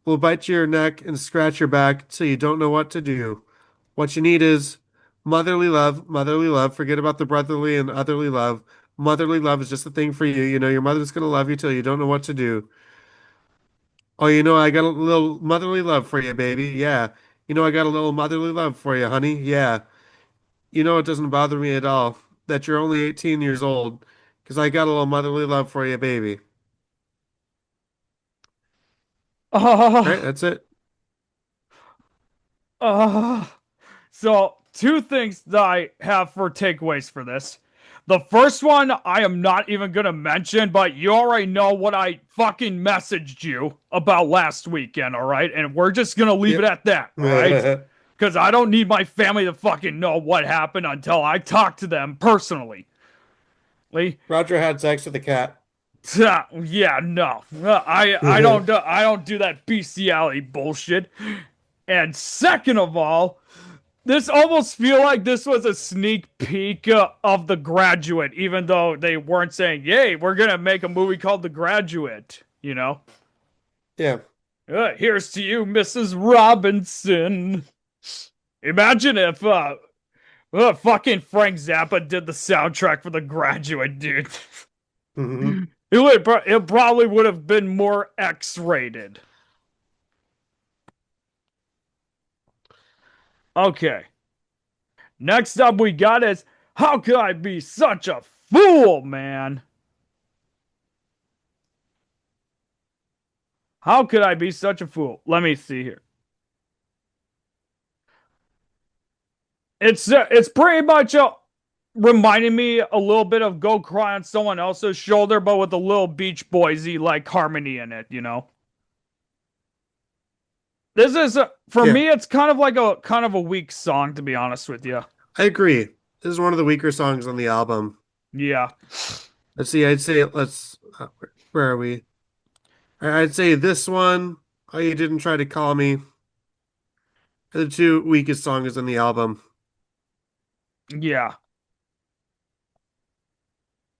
We'll bite your neck and scratch your back till you don't know what to do. What you need is motherly love, motherly love. Forget about the brotherly and otherly love. Motherly love is just the thing for you. You know your mother's gonna love you till you don't know what to do. Oh, you know I got a little motherly love for you, baby. Yeah. You know I got a little motherly love for you, honey. Yeah. You know it doesn't bother me at all that you're only 18 years old, 'cause I got a little motherly love for you, baby. All right, Uh, that's it. uh. So, two things that I have for takeaways for this. The first one, I am not even gonna mention, but you already know what I fucking messaged you about last weekend, all right? And we're just gonna leave it Yep. at that, all right? Because I don't need my family to fucking know what happened until I talk to them personally. Lee? Roger had sex with a cat. Yeah, no. I don't do that bestiality bullshit. And second of all, this almost feel like this was a sneak peek of The Graduate, even though they weren't saying, "Yay, we're gonna make a movie called The Graduate." You know, Yeah. here's to you, Mrs. Robinson. Imagine if fucking Frank Zappa did the soundtrack for The Graduate, dude. Mhm. It probably would have been more X-rated. Okay. Next up we got is how could I be such a fool, man? How could I be such a fool? Let me see here. It's pretty much reminding me a little bit of Go Cry on Someone Else's Shoulder, but with a little Beach Boysy like harmony in it, you know. This is for Yeah, me. It's kind of a weak song, to be honest with you. I agree. This is one of the weaker songs on the album. Yeah, Let's see, I'd say where are we? I'd say this one, Oh You Didn't Try to Call Me, are the two weakest songs on the album. yeah,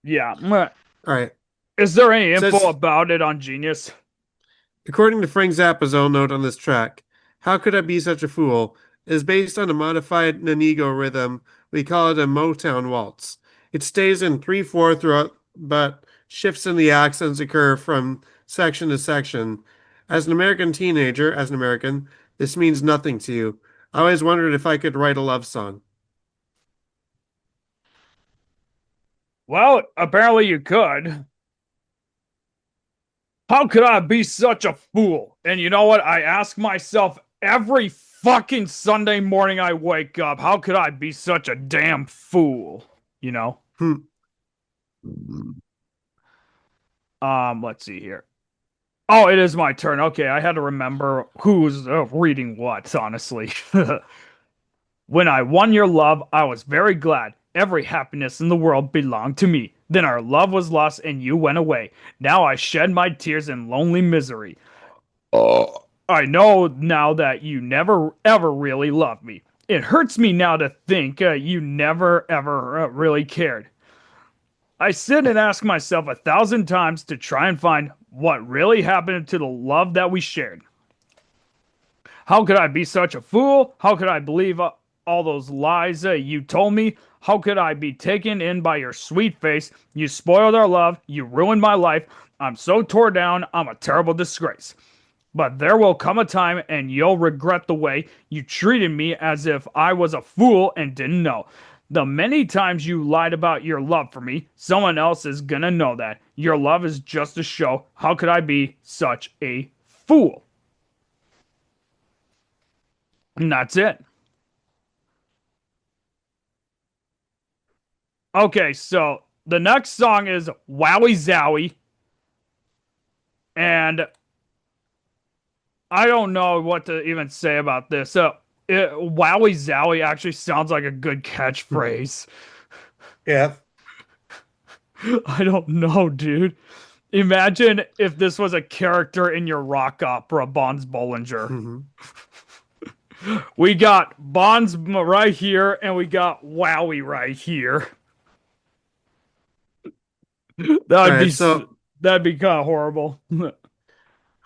yeah. Meh. All right. Is there any info Says about it on Genius? According to Frank Zappa's own note on this track, How Could I Be Such a Fool is based on a modified Nanigo rhythm. We call it a Motown waltz. It stays in 3/4 throughout, but shifts in the accents occur from section to section. As an American teenager, as an American, this means nothing to you. I always wondered if I could write a love song. Well, apparently you could. How could I be such a fool? And you know what? I ask myself every fucking Sunday morning I wake up, how could I be such a damn fool? You know? Hmm. Let's see here. Oh, it is my turn. Okay, I had to remember who's reading what, honestly. When I won your love, I was very glad. Every happiness in the world belonged to me. Then our love was lost and you went away. Now I shed my tears in lonely misery. I know now that you never ever really loved me. It hurts me now to think you never ever really cared. I sit and ask myself 1,000 times to try and find what really happened to the love that we shared. How could I be such a fool? How could I believe all those lies you told me? How could I be taken in by your sweet face? You spoiled our love. You ruined my life. I'm so tore down. I'm a terrible disgrace. But there will come a time and you'll regret the way you treated me as if I was a fool and didn't know. The many times you lied about your love for me, someone else is gonna know that. Your love is just a show. How could I be such a fool? And that's it. Okay, so the next song is Wowie Zowie. And I don't know what to even say about this. Wowie Zowie actually sounds like a good catchphrase. Yeah. I don't know, dude. Imagine if this was a character in your rock opera, Bonds Bollinger. Hmm. We got Bonds right here, and we got Wowie right here. All That'd be right, so that'd be kind of horrible. all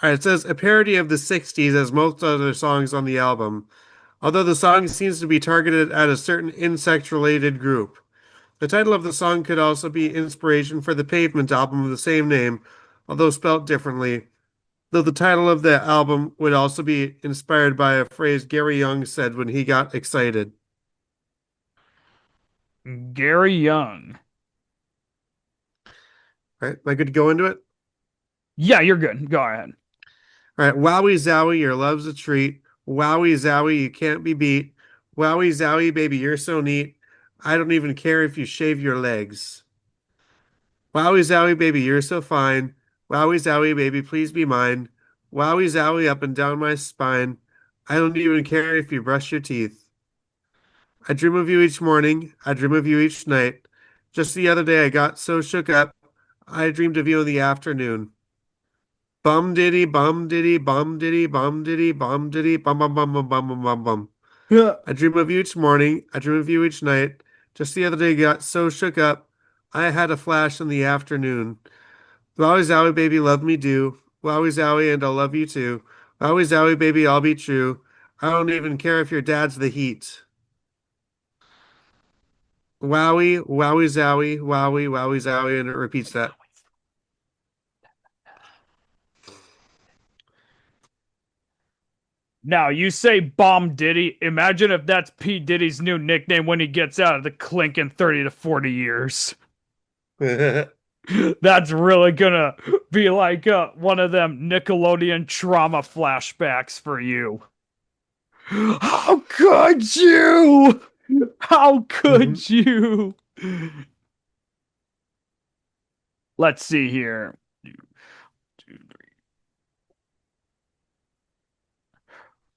right, it says a parody of the 60s as most other songs on the album, although the song seems to be targeted at a certain insect-related group. The title of the song could also be inspiration for the Pavement album of the same name, although spelt differently, though the title of the album would also be inspired by a phrase Gary Young said when he got excited. Gary Young. All right, am I good to go into it? Yeah, you're good. Go ahead. All right, Wowie Zowie, your love's a treat. Wowie Zowie, you can't be beat. Wowie Zowie, baby, you're so neat. I don't even care if you shave your legs. Wowie Zowie, baby, you're so fine. Wowie Zowie, baby, please be mine. Wowie Zowie up and down my spine. I don't even care if you brush your teeth. I dream of you each morning. I dream of you each night. Just the other day I got so shook up. I dreamed of you in the afternoon. Bum diddy, bum diddy, bum diddy, bum diddy, bum diddy, bum bum bum bum bum bum bum bum. I dream of you each morning. I dream of you each night. Just the other day I got so shook up. I had a flash in the afternoon. Wowie zowie, baby, love me do. Wowie zowie, and I'll love you too. Wowie zowie, baby, I'll be true. I don't even care if your dad's the heat. Wowie, wowie zowie, wowie, wowie zowie, and it repeats that. Now, you say Bomb Diddy. Imagine if that's P. Diddy's new nickname when he gets out of the clink in 30 to 40 years. That's really gonna be like one of them Nickelodeon trauma flashbacks for you. How could you? How could you? Let's see here.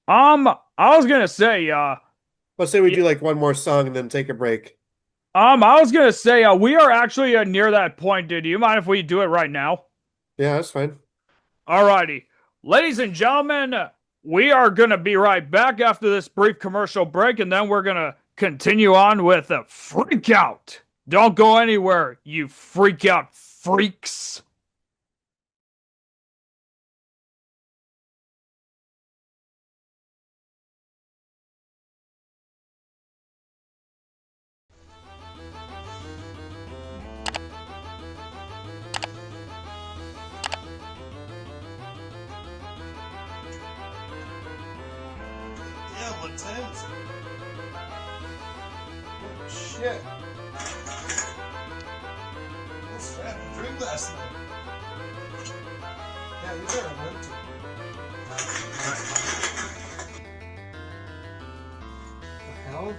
I was gonna say, Let's say we do like one more song and then take a break. I was gonna say, we are actually near that point, dude. Do you mind if we do it right now? Yeah, that's fine. Alrighty. Ladies and gentlemen, we are gonna be right back after this brief commercial break, and then we're gonna continue on with a freak out. Don't go anywhere, you freak out freaks. Yeah, what time is it? Oh, shit. What's that? Drink last night. Yeah, you better went to. The hell?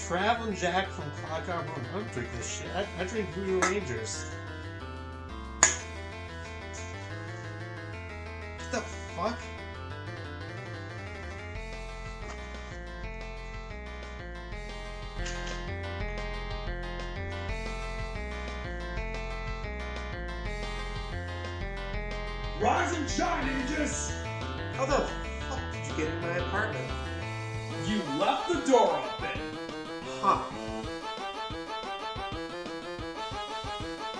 Traveling Jack from Clock Tower. I don't drink this shit. I drink Voodoo Rangers. What the fuck? Rise and shine, Aegis! How the fuck did you get in my apartment? You left the door open. Huh.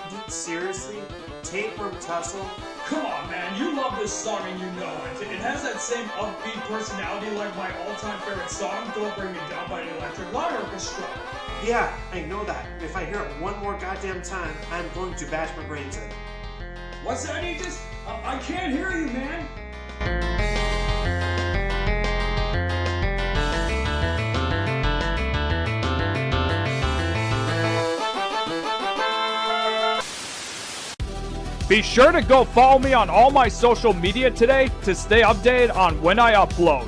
Dude, seriously? Tapeworm tussle? Come on, man, you love this song and you know it. It has that same upbeat personality like my all-time favorite song, Don't Bring Me Down by the Electric Light Orchestra. Yeah, I know that. If I hear it one more goddamn time, I'm going to bash my brains in. What's that, Aegis? I can't hear you, man. Be sure to go follow me on all my social media today to stay updated on when I upload.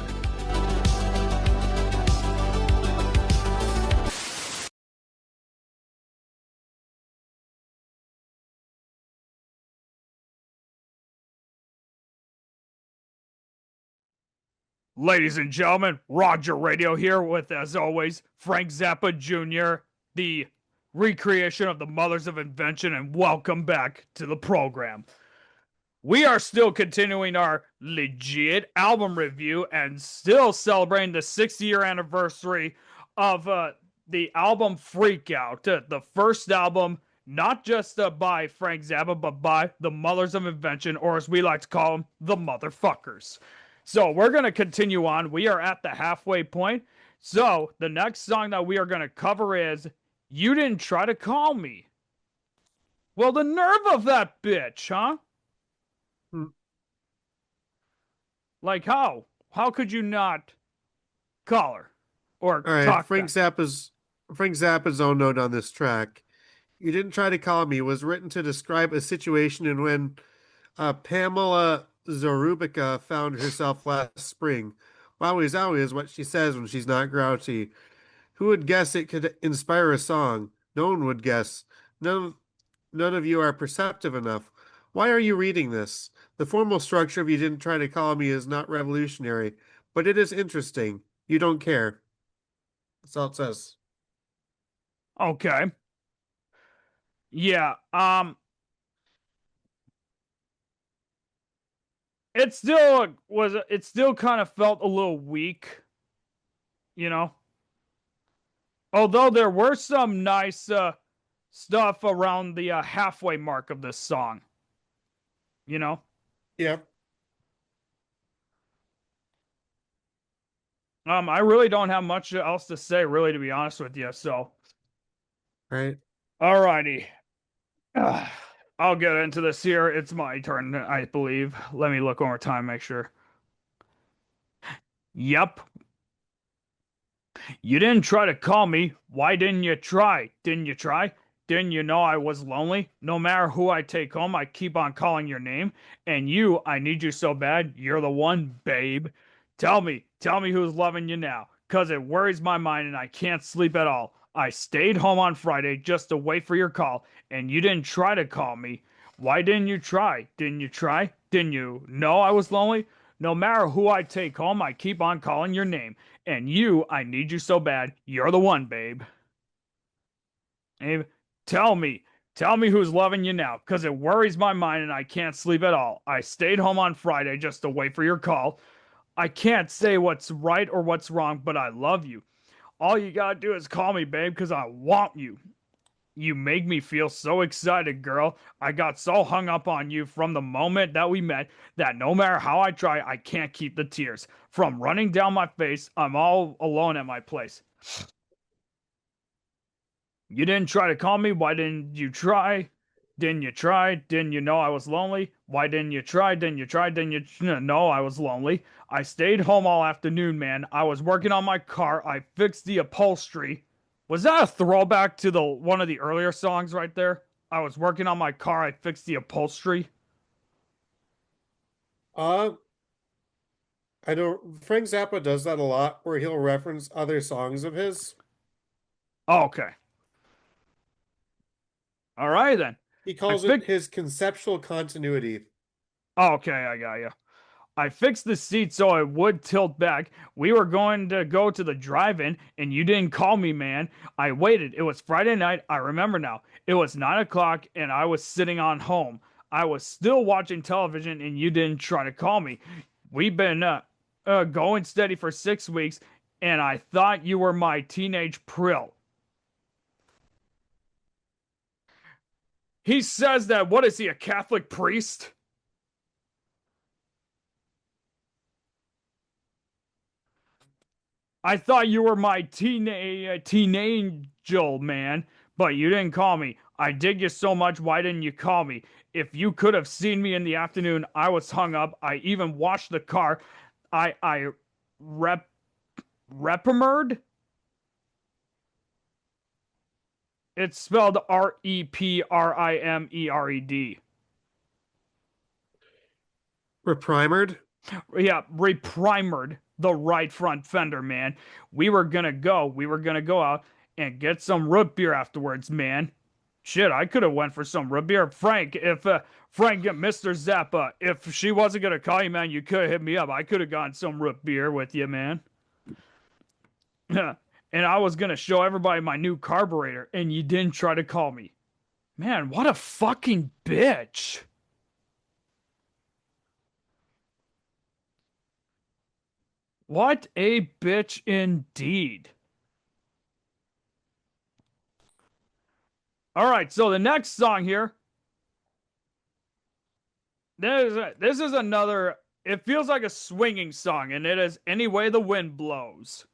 Ladies and gentlemen, Roger Radio here with, as always, Frank Zappa Jr., the recreation of the Mothers of Invention, and welcome back to the program. We are still continuing our legit album review and still celebrating the 60-year anniversary of the album Freakout, the first album, not just by Frank Zappa, but by the Mothers of Invention, or as we like to call them, the Motherfuckers. So we're going to continue on. We are at the halfway point. So the next song that we are going to cover is You Didn't Try to Call Me. Well, the nerve of that bitch, huh? Like how? How could you not call her or All right, talk back? Frank Zappa's own note on this track. You Didn't Try to Call Me was written to describe a situation in when Pamela Zorubica found herself last spring. Wowie Zowie is what she says when she's not grouchy. Who would guess it could inspire a song? No one would guess. None of you are perceptive enough. Why are you reading this? The formal structure of You Didn't Try to Call Me is not revolutionary, but it is interesting. You don't care. That's all it says. Okay. Yeah, it still kind of felt a little weak, you know. Although there were some nice stuff around the halfway mark of this song, you know. Yeah. I really don't have much else to say, really, to be honest with you. So, Right. alrighty. I'll get into this here. It's my turn, I believe. Let me look one more time, make sure. Yep. You didn't try to call me. Why didn't you try? Didn't you try? Didn't you know I was lonely? No matter who I take home, I keep on calling your name. And you, I need you so bad. You're the one, babe. Tell me who's loving you now. 'Cause it worries my mind and I can't sleep at all. I stayed home on Friday just to wait for your call, and you didn't try to call me. Why didn't you try? Didn't you try? Didn't you know I was lonely? No matter who I take home, I keep on calling your name. And you, I need you so bad. You're the one, babe. Abe, tell me. Tell me who's loving you now, 'cause it worries my mind and I can't sleep at all. I stayed home on Friday just to wait for your call. I can't say what's right or what's wrong, but I love you. All you gotta do is call me, babe, 'cause I want you. You make me feel so excited, girl. I got so hung up on you from the moment that we met that no matter how I try, I can't keep the tears from running down my face. I'm all alone at my place. You didn't try to call me. Why didn't you try? Didn't you try? Didn't you know I was lonely? Why didn't you try? Didn't you try? Didn't you know I was lonely? I stayed home all afternoon, man. I was working on my car. I fixed the upholstery. Was that a throwback to the one of the earlier songs right there? I was working on my car. I fixed the upholstery. Uh, I don't. Frank Zappa does that a lot, where he'll reference other songs of his. Oh, okay. All right then. He I calls it fixed. his conceptual continuity. Oh, okay, I got you. I fixed the seat so it would tilt back. We were going to go to the drive-in, and you didn't call me, man. I waited. It was Friday night. I remember now. It was 9 o'clock, and I was sitting on home. I was still watching television, and you didn't try to call me. We've been going steady for 6 weeks, and I thought you were my teenage prill. He says that, what is he, a Catholic priest? I thought you were my teen angel, man, but you didn't call me. I dig you so much. Why didn't you call me? If you could have seen me in the afternoon, I was hung up. I even washed the car. I reprimerd. It's spelled Reprimered. Reprimered? Yeah, reprimered the right front fender, man. We were gonna go out and get some root beer afterwards, man. Shit, I could have went for some root beer. Frank, if Frank, Mr. Zappa, if she wasn't gonna call you, man, you could have hit me up. I could have gotten some root beer with you, man. And I was gonna show everybody my new carburetor, and you didn't try to call me. Man, what a fucking bitch. What a bitch indeed. All right, so the next song here, this is another. It feels like a swinging song, and it is "Any Way the Wind Blows."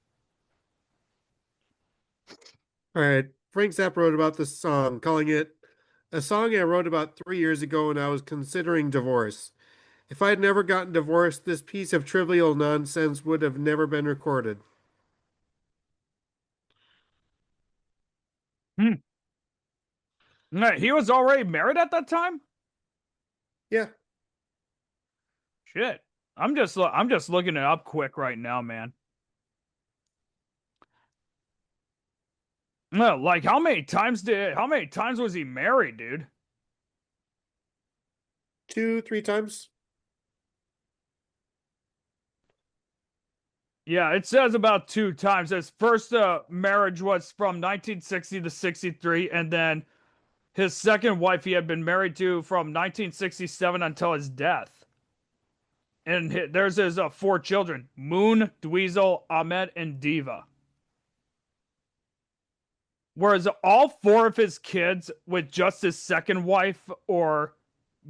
All right. Frank Zappa wrote about this song, calling it a song I wrote about 3 years ago when I was considering divorce. If I had never gotten divorced, this piece of trivial nonsense would have never been recorded. Hmm. He was already married at that time. Yeah, Shit, I'm just looking it up quick right now, man. Like how many times was he married, dude? two, three times. Yeah, it says about two times. His first marriage was from 1960 to 63, and then his second wife he had been married to from 1967 until his death. And there's his four children: Moon, Dweezil, Ahmed, and Diva. Whereas all four of his kids with just his second wife, or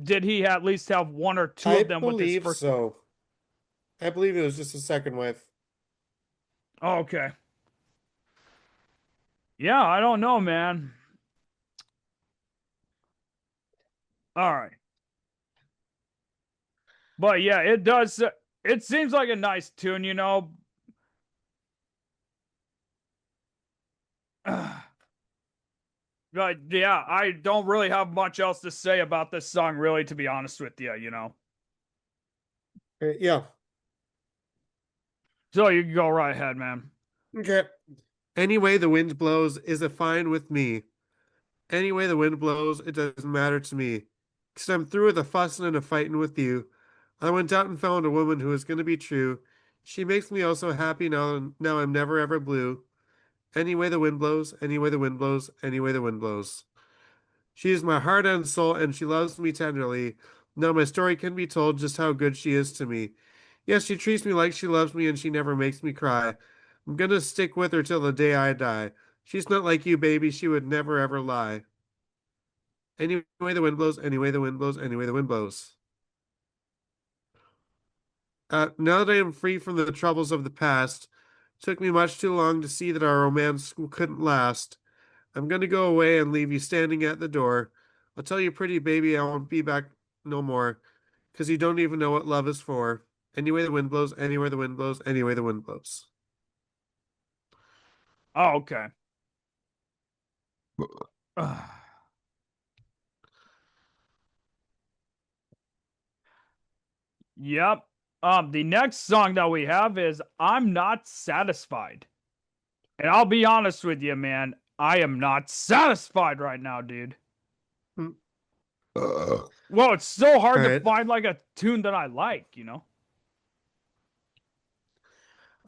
did he at least have one or two I of them with his believe first? so. I believe it was just a second wife. Oh, okay. Yeah, I don't know, man. All right. But yeah, it does. It seems like a nice tune, you know. But yeah, I don't really have much else to say about this song, really, to be honest with you, you know. Yeah. So you can go right ahead, man. Okay. Any way the wind blows is a fine with me. Any way the wind blows, it doesn't matter to me. 'Cause I'm through with a fussing and a fighting with you. I went out and found a woman who is going to be true. She makes me also happy now. Now I'm never ever blue. Any way the wind blows, any way the wind blows, any way the wind blows. She is my heart and soul, and she loves me tenderly. Now my story can be told just how good she is to me. Yes, she treats me like she loves me, and she never makes me cry. I'm gonna stick with her till the day I die. She's not like you, baby. She would never ever lie. Any way the wind blows, any way the wind blows, any way the wind blows. Now that I am free from the troubles of the past, took me much too long to see that our romance couldn't last. I'm gonna go away and leave you standing at the door. I'll tell you, pretty baby, I won't be back no more, 'cause you don't even know what love is for. Any way the wind blows, anywhere the wind blows, any way the wind blows. Oh, okay. Yep. The next song that we have is "I'm Not Satisfied," and I'll be honest with you, man. I am not satisfied right now, dude. Hmm. Well, it's so All hard to right. find like a tune that I like, you know.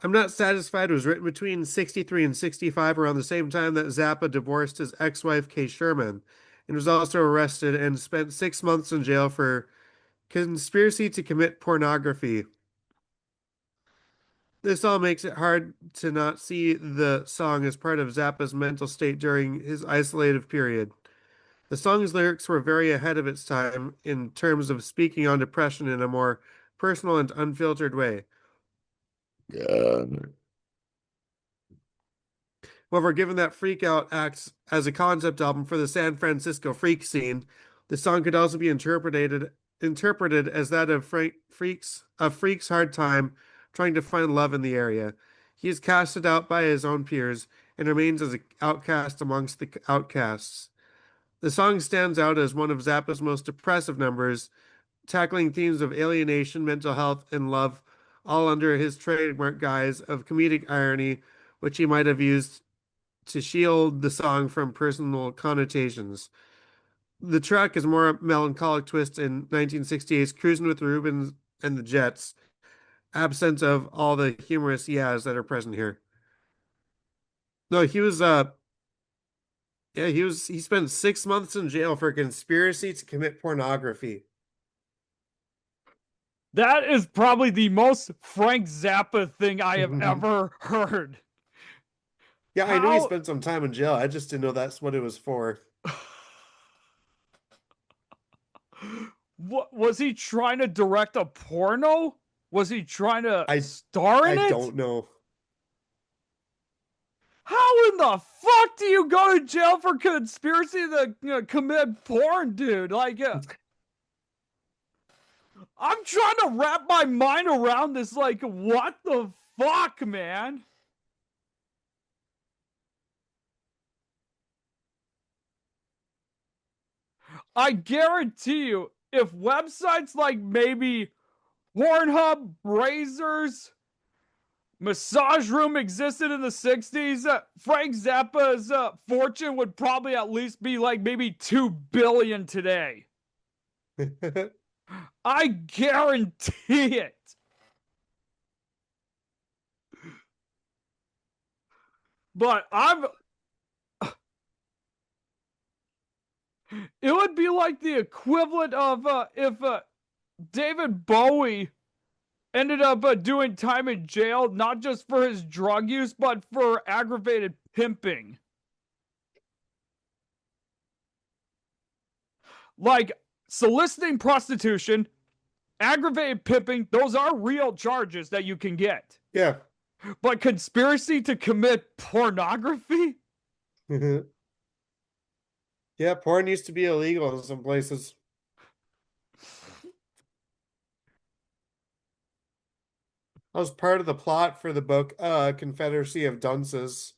I'm Not Satisfied was written between 63 and 65 around the same time that Zappa divorced his ex-wife Kay Sherman and was also arrested and spent 6 months in jail for conspiracy to commit pornography. This all makes it hard to not see the song as part of Zappa's mental state during his isolated period. The song's lyrics were very ahead of its time in terms of speaking on depression in a more personal and unfiltered way. However, given that Freak Out acts as a concept album for the San Francisco freak scene, the song could also be interpreted as that of Freak's hard time trying to find love in the area. He is casted out by his own peers and remains as an outcast amongst the outcasts. The song stands out as one of Zappa's most depressive numbers, tackling themes of alienation, mental health, and love, all under his trademark guise of comedic irony, which he might have used to shield the song from personal connotations. The track is more melancholic twist in 1968's Cruising with the Rubens and the Jets, absent of all the humorous yeahs that are present here. No, he spent 6 months in jail for conspiracy to commit pornography. That is probably the most Frank Zappa thing I have ever heard. Yeah, I knew he How spent some time in jail. I just didn't know that's what it was for. what was he trying to direct a porno? Was he trying to I star I in it? don't know. How in the fuck do you go to jail for conspiracy to commit porn, dude? I'm trying to wrap my mind around this. Like, what the fuck, man? I guarantee you, if websites like maybe Pornhub, Brazers, Massage Room existed in the 60s, Frank Zappa's fortune would probably at least be like maybe 2 billion today. I guarantee it. But it would be like the equivalent of if David Bowie ended up doing time in jail, not just for his drug use, but for aggravated pimping. Like soliciting prostitution, aggravated pimping, those are real charges that you can get. Yeah. But conspiracy to commit pornography? Yeah, porn used to be illegal in some places. That was part of the plot for the book, Confederacy of Dunces.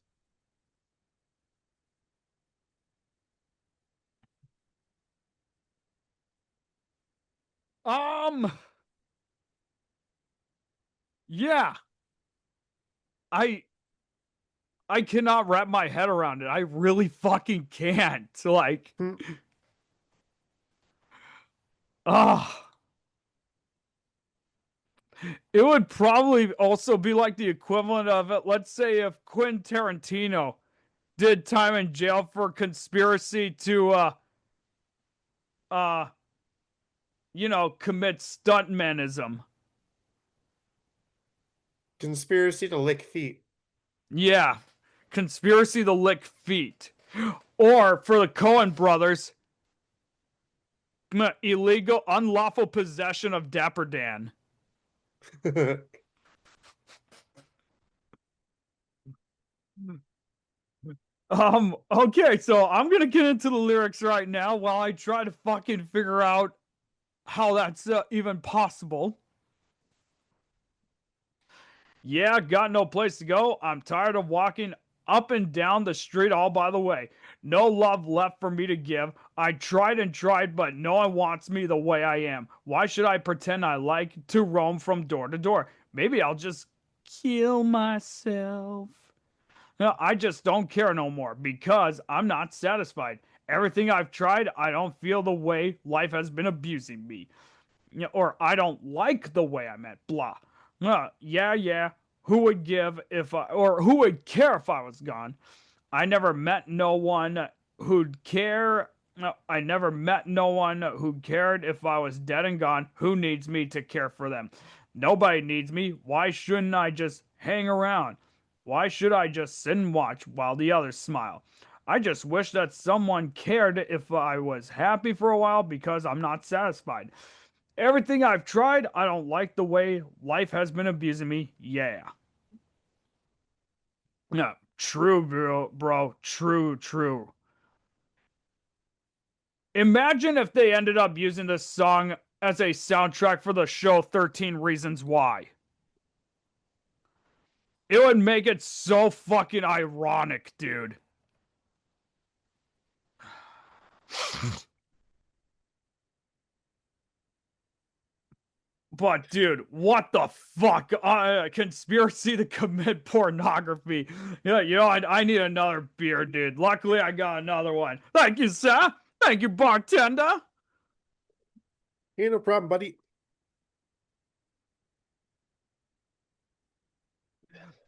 Um, yeah. I I cannot wrap my head around it. I really fucking can't. Like, Hmm. ah. It would probably also be like the equivalent of it. Let's say if Quentin Tarantino did time in jail for conspiracy to uh commit stuntmanism. Conspiracy to lick feet. Yeah. Conspiracy to lick feet. Or for the Coen brothers, illegal unlawful possession of Dapper Dan. Okay, so I'm gonna get into the lyrics right now while I try to fucking figure out how that's even possible. Yeah, got no place to go. I'm tired of walking up and down the street all by the way. No love left for me to give. I tried and tried, but no one wants me the way I am. Why should I pretend I like to roam from door to door? Maybe I'll just kill myself. No, I just don't care no more because I'm not satisfied. Everything I've tried, I don't feel the way life has been abusing me. Or I don't like the way I met, blah. Yeah. Who would give if I, or who would care if I was gone? I never met no one who'd care. No, I never met no one who cared if I was dead and gone. Who needs me to care for them? Nobody needs me. Why shouldn't I just hang around? Why should I just sit and watch while the others smile? I just wish that someone cared if I was happy for a while because I'm not satisfied. Everything I've tried, I don't like the way life has been abusing me. Yeah. No, true, bro. True. Imagine if they ended up using this song as a soundtrack for the show 13 Reasons Why. It would make it so fucking ironic, dude. But dude, what the fuck? Conspiracy to commit pornography. Yeah, I need another beer, dude. Luckily, I got another one. Thank you, sir. Thank you, bartender. Hey, no problem, buddy.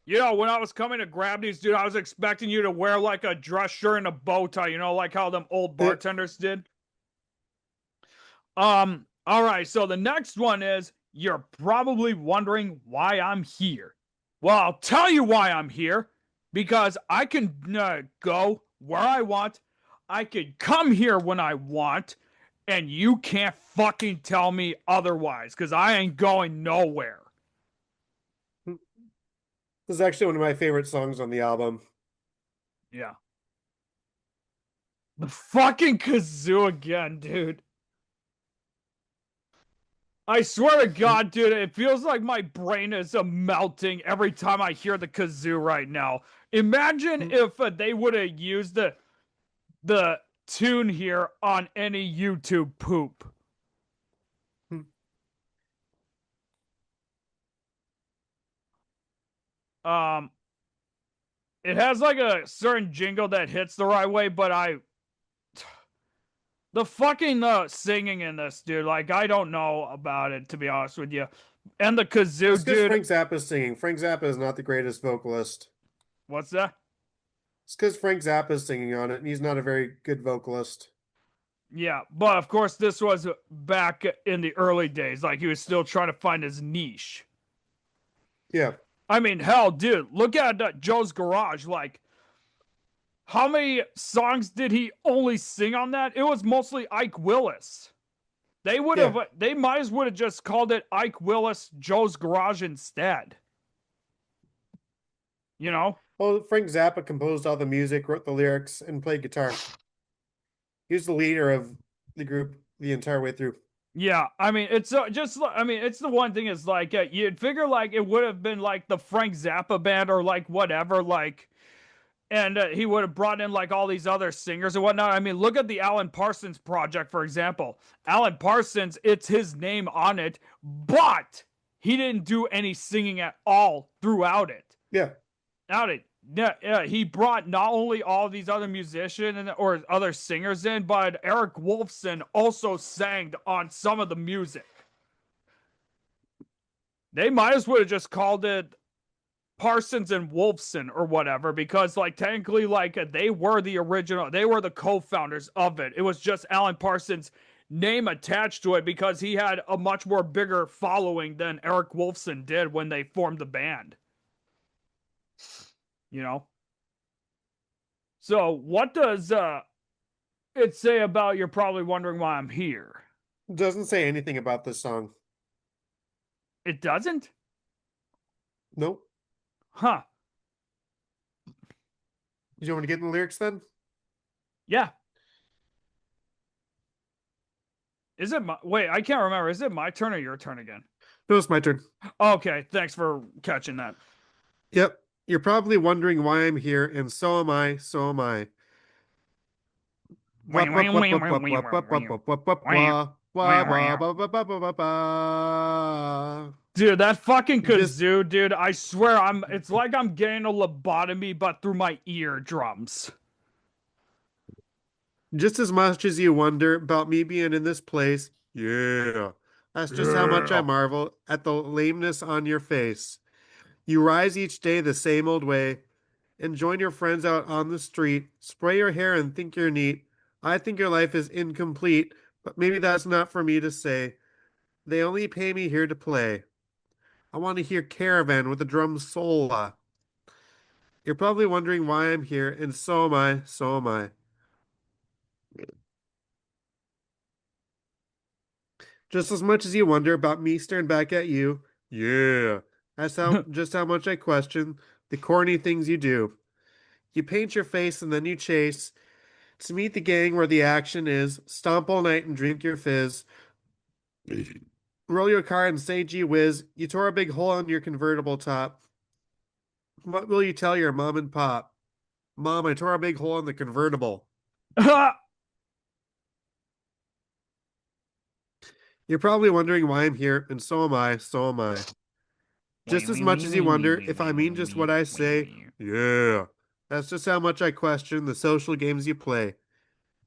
When I was coming to grab these, dude, I was expecting you to wear like a dress shirt and a bow tie, like how them old There- bartenders did. All right, so the next one is you're probably wondering why I'm here. Well, I'll tell you why I'm here. Because I can go where I want. I can come here when I want. And you can't fucking tell me otherwise. Because I ain't going nowhere. This is actually one of my favorite songs on the album. Yeah. The fucking kazoo again, dude. I swear to God, dude, it feels like my brain is melting every time I hear the kazoo right now. Imagine if they would have used the tune here on any YouTube poop. Um, it has like a certain jingle that hits the right way, but the fucking singing in this, dude, like I don't know about it to be honest with you. And the That's kazoo, because dude, Frank Zappa is singing. Frank Zappa is not the greatest vocalist. what's that? It's because Frank Zappa is singing on it, and he's not a very good vocalist. Yeah, but of course this was back in the early days, like he was still trying to find his niche. Yeah, I mean, hell, dude, look at Joe's Garage. Like, how many songs did he only sing on that? It was mostly Ike Willis. yeah. They might as well have just called it Ike Willis Joe's Garage instead. You know? Well, Frank Zappa composed all the music, wrote the lyrics, and played guitar. He was the leader of the group the entire way through. Yeah, I mean, it's the one thing is like, you'd figure like it would have been like the Frank Zappa band or like whatever, like, and he would have brought in like all these other singers and whatnot. I mean, look at the Alan Parsons project, for example. Alan Parsons, it's his name on it, but he didn't do any singing at all throughout it. Yeah. Out it. Yeah, he brought not only all these other musicians or other singers in, but Eric Wolfson also sang on some of the music. They might as well have just called it Parsons and Wolfson or whatever, because like technically, like they were the original, they were the co-founders of it. It was just Alan Parsons' name attached to it because he had a much more bigger following than Eric Wolfson did when they formed the band. You know? So what does it say about you're probably wondering why I'm here? It doesn't say anything about this song. It doesn't? Nope. Huh. Do you want me to get in the lyrics then? Yeah. Is it my wait, I can't remember. Is it my turn or your turn again? No, it's my turn. Okay, thanks for catching that. Yep. You're probably wondering why I'm here, and so am I, so am I. Wap, wap, wap, wap, wap, wap, wap, wap, wap, wap, wap, wah. Wah, wah, ba, ba, ba, ba, ba, ba. Dude, that fucking Just kazoo, dude, I swear it's like I'm getting a lobotomy but through my eardrums. just as much as you wonder about me being in this place, yeah. That's just how much I Yeah. marvel at the lameness on your face. You rise each day the same old way and join your friends out on the street, spray your hair and think you're neat. I think your life is incomplete, but maybe that's not for me to say. They only pay me here to play. I want to hear Caravan with the drum solo. You're probably wondering why I'm here, and so am I, so am I. Just as much as you wonder about me staring back at you, yeah. That's how much I question the corny things you do. You paint your face and then you chase to meet the gang where the action is, stomp all night and drink your fizz, roll your car and say gee whiz, you tore a big hole in your convertible top. What will you tell your mom and pop? Mom, I tore a big hole in the convertible. You're probably wondering why I'm here, and so am I, so am I. Just as much as you wonder if I mean just what I say, yeah. That's just how much I question the social games you play.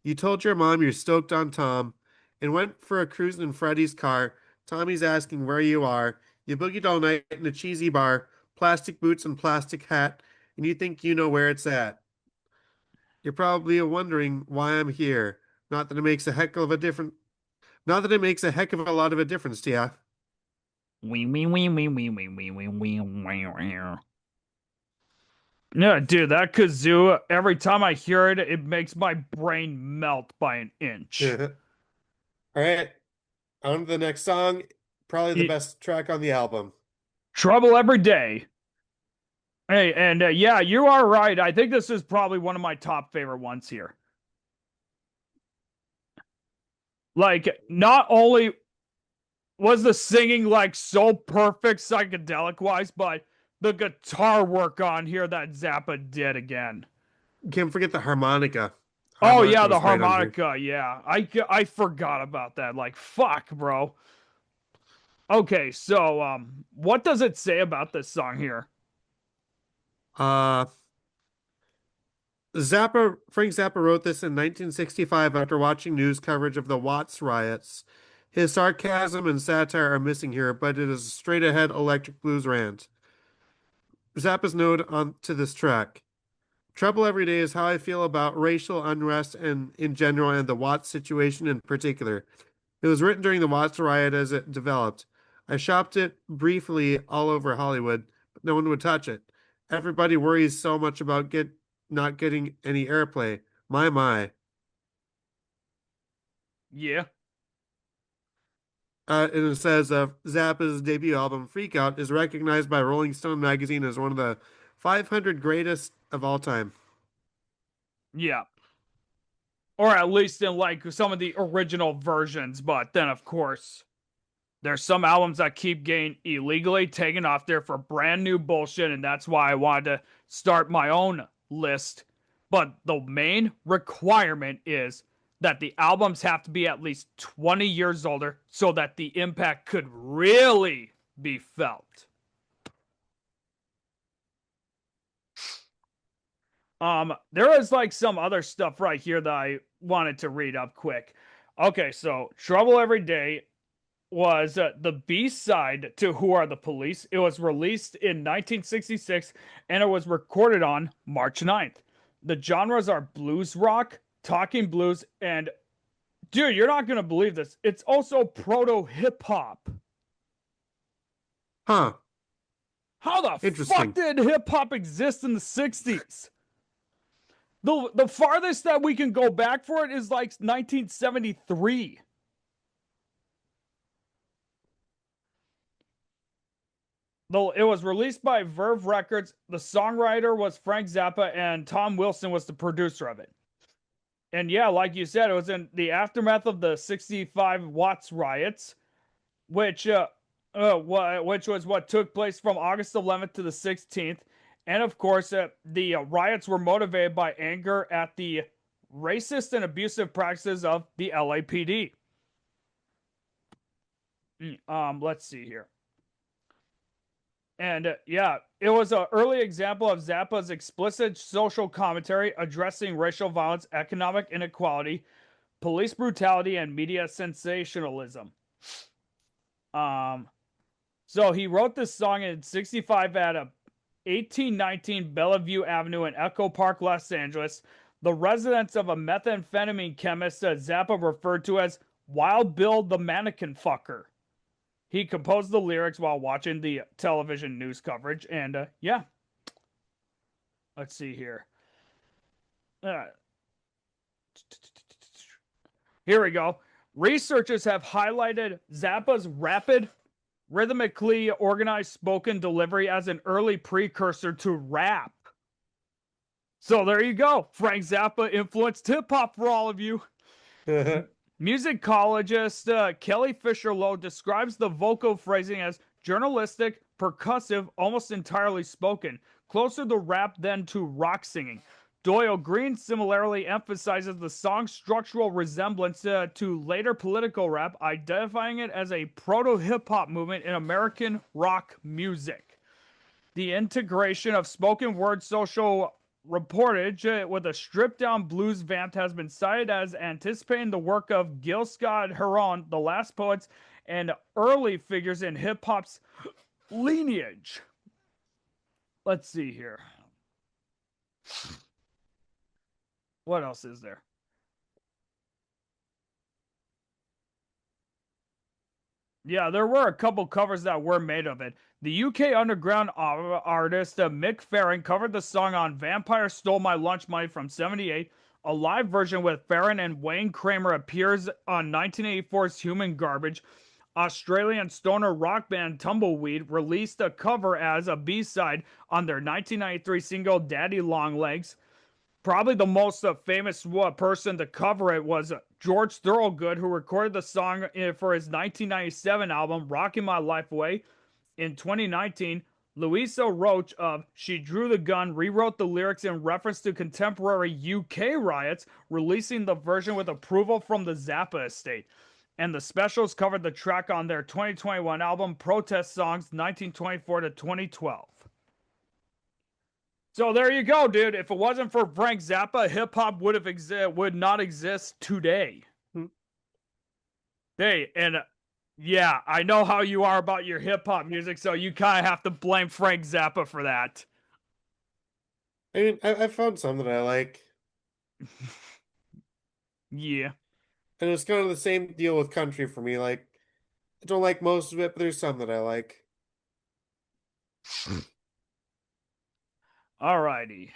You told your mom you're stoked on Tom and went for a cruise in Freddy's car. Tommy's asking where you are. You boogied all night in a cheesy bar, plastic boots and plastic hat, and you think you know where it's at. You're probably wondering why I'm here. Not that it makes a heck of a difference. Not that it makes a heck of a lot of a difference to ya. Yeah, dude, that kazoo, every time I hear it, it makes my brain melt by an inch. All right, on to the next song. Probably the Y- best track on the album. Trouble every day. Hey, and yeah, you are right. I think this is probably one of my top favorite ones here. Like, not only was the singing like so perfect psychedelic wise, but the guitar work on here that Zappa did again. Can't forget the harmonica. Oh Harmonica yeah, the was great on here. harmonica. Yeah, I forgot about that. Like, fuck, bro. Okay, so what does it say about this song here? Uh, Frank Zappa wrote this in 1965 after watching news coverage of the Watts riots. His sarcasm and satire are missing here, but it is a straight ahead electric blues rant. Zappa's note on to this track. Trouble every day is how I feel about racial unrest and in general and the Watts situation in particular. It was written during the Watts riot as it developed. I shopped it briefly all over Hollywood, but no one would touch it. Everybody worries so much about not getting any airplay. My my. Yeah. And it says Zappa's debut album Freak Out is recognized by Rolling Stone magazine as one of the 500 greatest of all time. Yeah. Or at least in like some of the original versions, but then of course there's some albums that keep getting illegally taken off there for brand new bullshit, and that's why I wanted to start my own list. But the main requirement is that the albums have to be at least 20 years older so that the impact could really be felt. There is like some other stuff right here that I wanted to read up quick. Okay, so Trouble Every Day was the B-side to Who Are the Police. It was released in 1966 and it was recorded on March 9th. The genres are blues rock, talking blues, and dude, you're not going to believe this. It's also proto hip hop. Huh. How the fuck Interesting. did hip hop exist in the 60s? The farthest that we can go back for it is like 1973. Though it was released by Verve Records, the songwriter was Frank Zappa, and Tom Wilson was the producer of it. And yeah, like you said, it was in the aftermath of the 65 Watts riots, which which was what took place from August 11th to the 16th. And of course, the riots were motivated by anger at the racist and abusive practices of the LAPD. Let's see here. And yeah, it was an early example of Zappa's explicit social commentary addressing racial violence, economic inequality, police brutality, and media sensationalism. So he wrote this song in 65 at a 1819 Bellevue Avenue in Echo Park, Los Angeles. The residence of a methamphetamine chemist Zappa referred to as Wild Bill the Mannequin Fucker. He composed the lyrics while watching the television news coverage, and yeah. Let's see here. Uh, Here we go. Researchers have highlighted Zappa's rapid, rhythmically organized spoken delivery as an early precursor to rap. So there you go. Frank Zappa influenced hip hop for all of you. Musicologist Kelly Fisher Lowe describes the vocal phrasing as journalistic, percussive, almost entirely spoken, closer to rap than to rock singing. Doyle Green similarly emphasizes the song's structural resemblance to later political rap, identifying it as a proto hip hop movement in American rock music. The integration of spoken word social reportage with a stripped down blues vamp has been cited as anticipating the work of Gil Scott Heron, the last poets, and early figures in hip hop's lineage. Let's see here. What else is there? Yeah, there were a couple covers that were made of it. The UK underground artist Mick Farron covered the song on Vampire Stole My Lunch Money from '78. A live version with Farron and Wayne Kramer appears on 1984's Human Garbage. Australian stoner rock band Tumbleweed released a cover as a B-side on their 1993 single Daddy Longlegs. Probably the most famous person to cover it was George Thorogood, who recorded the song for his 1997 album Rocking My Life Away. In 2019, Louisa Roach of She Drew the Gun rewrote the lyrics in reference to contemporary UK riots, releasing the version with approval from the Zappa estate. And the Specials covered the track on their 2021 album Protest Songs 1924 to 2012. So there you go, dude. If it wasn't for Frank Zappa, hip hop would not exist today. Hey, and yeah, I know how you are about your hip hop music, so you kind of have to blame Frank Zappa for that. I mean, I found some that I like. Yeah. And it's kind of the same deal with country for me. Like, I don't like most of it, but there's some that I like. Alrighty.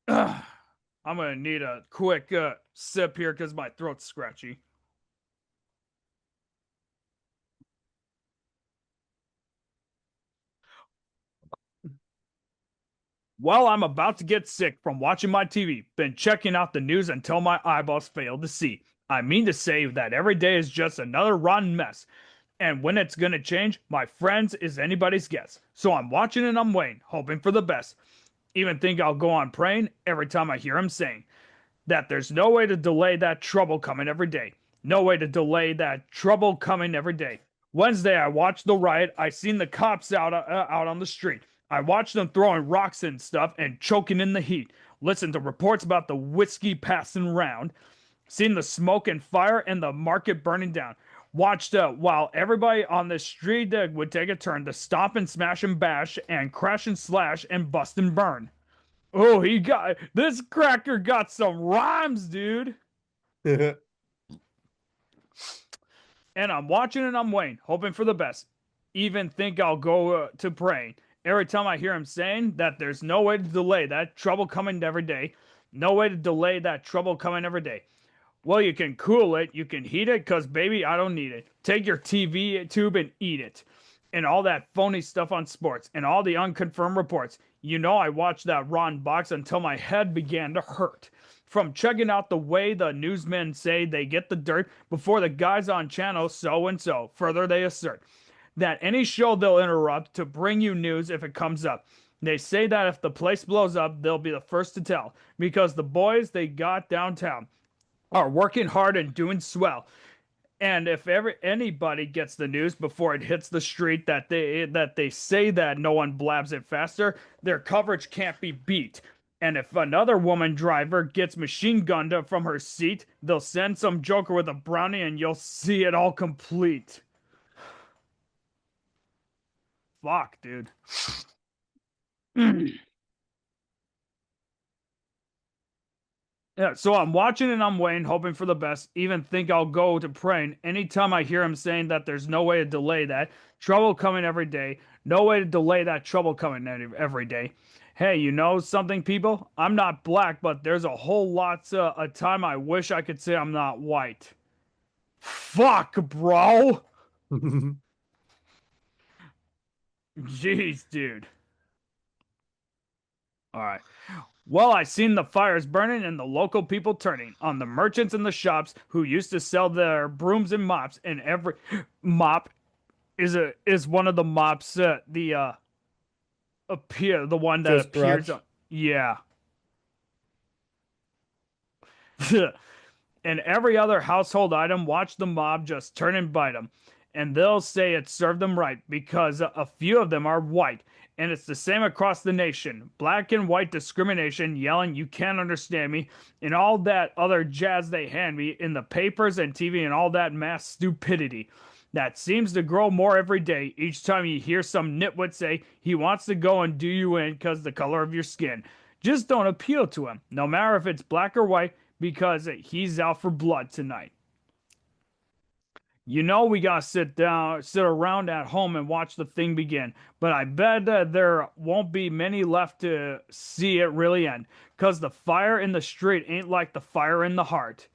I'm gonna need a quick sip here because my throat's scratchy. Well, I'm about to get sick from watching my TV. Been checking out the news until my eyeballs fail to see. I mean to say that every day is just another rotten mess. And when it's gonna change, my friends, is anybody's guess. So I'm watching and I'm waiting, hoping for the best. Even think I'll go on praying every time I hear him saying that there's no way to delay that trouble coming every day. No way to delay that trouble coming every day. Wednesday, I watched the riot. I seen the cops out on the street. I watched them throwing rocks and stuff and choking in the heat. Listened to reports about the whiskey passing around. Seen the smoke and fire and the market burning down. Watched while everybody on the street would take a turn to stop and smash and bash and crash and slash and bust and burn. Oh, this cracker got some rhymes, dude. And I'm watching and I'm waiting, hoping for the best. Even think I'll go to praying. Every time I hear him saying that there's no way to delay that trouble coming every day. No way to delay that trouble coming every day. Well, you can cool it, you can heat it, because baby, I don't need it. Take your TV tube and eat it. And all that phony stuff on sports and all the unconfirmed reports. You know, I watched that Ron box until my head began to hurt. From checking out the way the newsmen say they get the dirt before the guys on channel so and so. Further, they assert that any show they'll interrupt to bring you news if it comes up. They say that if the place blows up, they'll be the first to tell because the boys they got downtown are working hard and doing swell. And if anybody gets the news before it hits the street that they say that no one blabs it faster, their coverage can't be beat. And if another woman driver gets machine gunned from her seat, they'll send some joker with a brownie and you'll see it all complete. Fuck, dude. Yeah, so I'm watching and I'm waiting, hoping for the best. Even think I'll go to praying anytime I hear him saying that there's no way to delay that trouble coming every day. No way to delay that trouble coming every day. Hey, you know something, people? I'm not black, but there's a whole lot of time I wish I could say I'm not white. Fuck, bro. Jeez, dude. All right. Well, I seen the fires burning and the local people turning on the merchants in the shops who used to sell their brooms and mops. And every mop is one of the mops. appear, the one that Joe's appears Garage. on, yeah. And every other household item, watch the mob just turn and bite them. And they'll say it served them right because a few of them are white. And it's the same across the nation. Black and white discrimination, yelling, you can't understand me, and all that other jazz they hand me in the papers and TV and all that mass stupidity. That seems to grow more every day. Each time you hear some nitwit say he wants to go and do you in because the color of your skin. Just don't appeal to him, no matter if it's black or white, because he's out for blood tonight. You know we gotta sit around at home and watch the thing begin. But I bet there won't be many left to see it really end, 'cause the fire in the street ain't like the fire in the heart.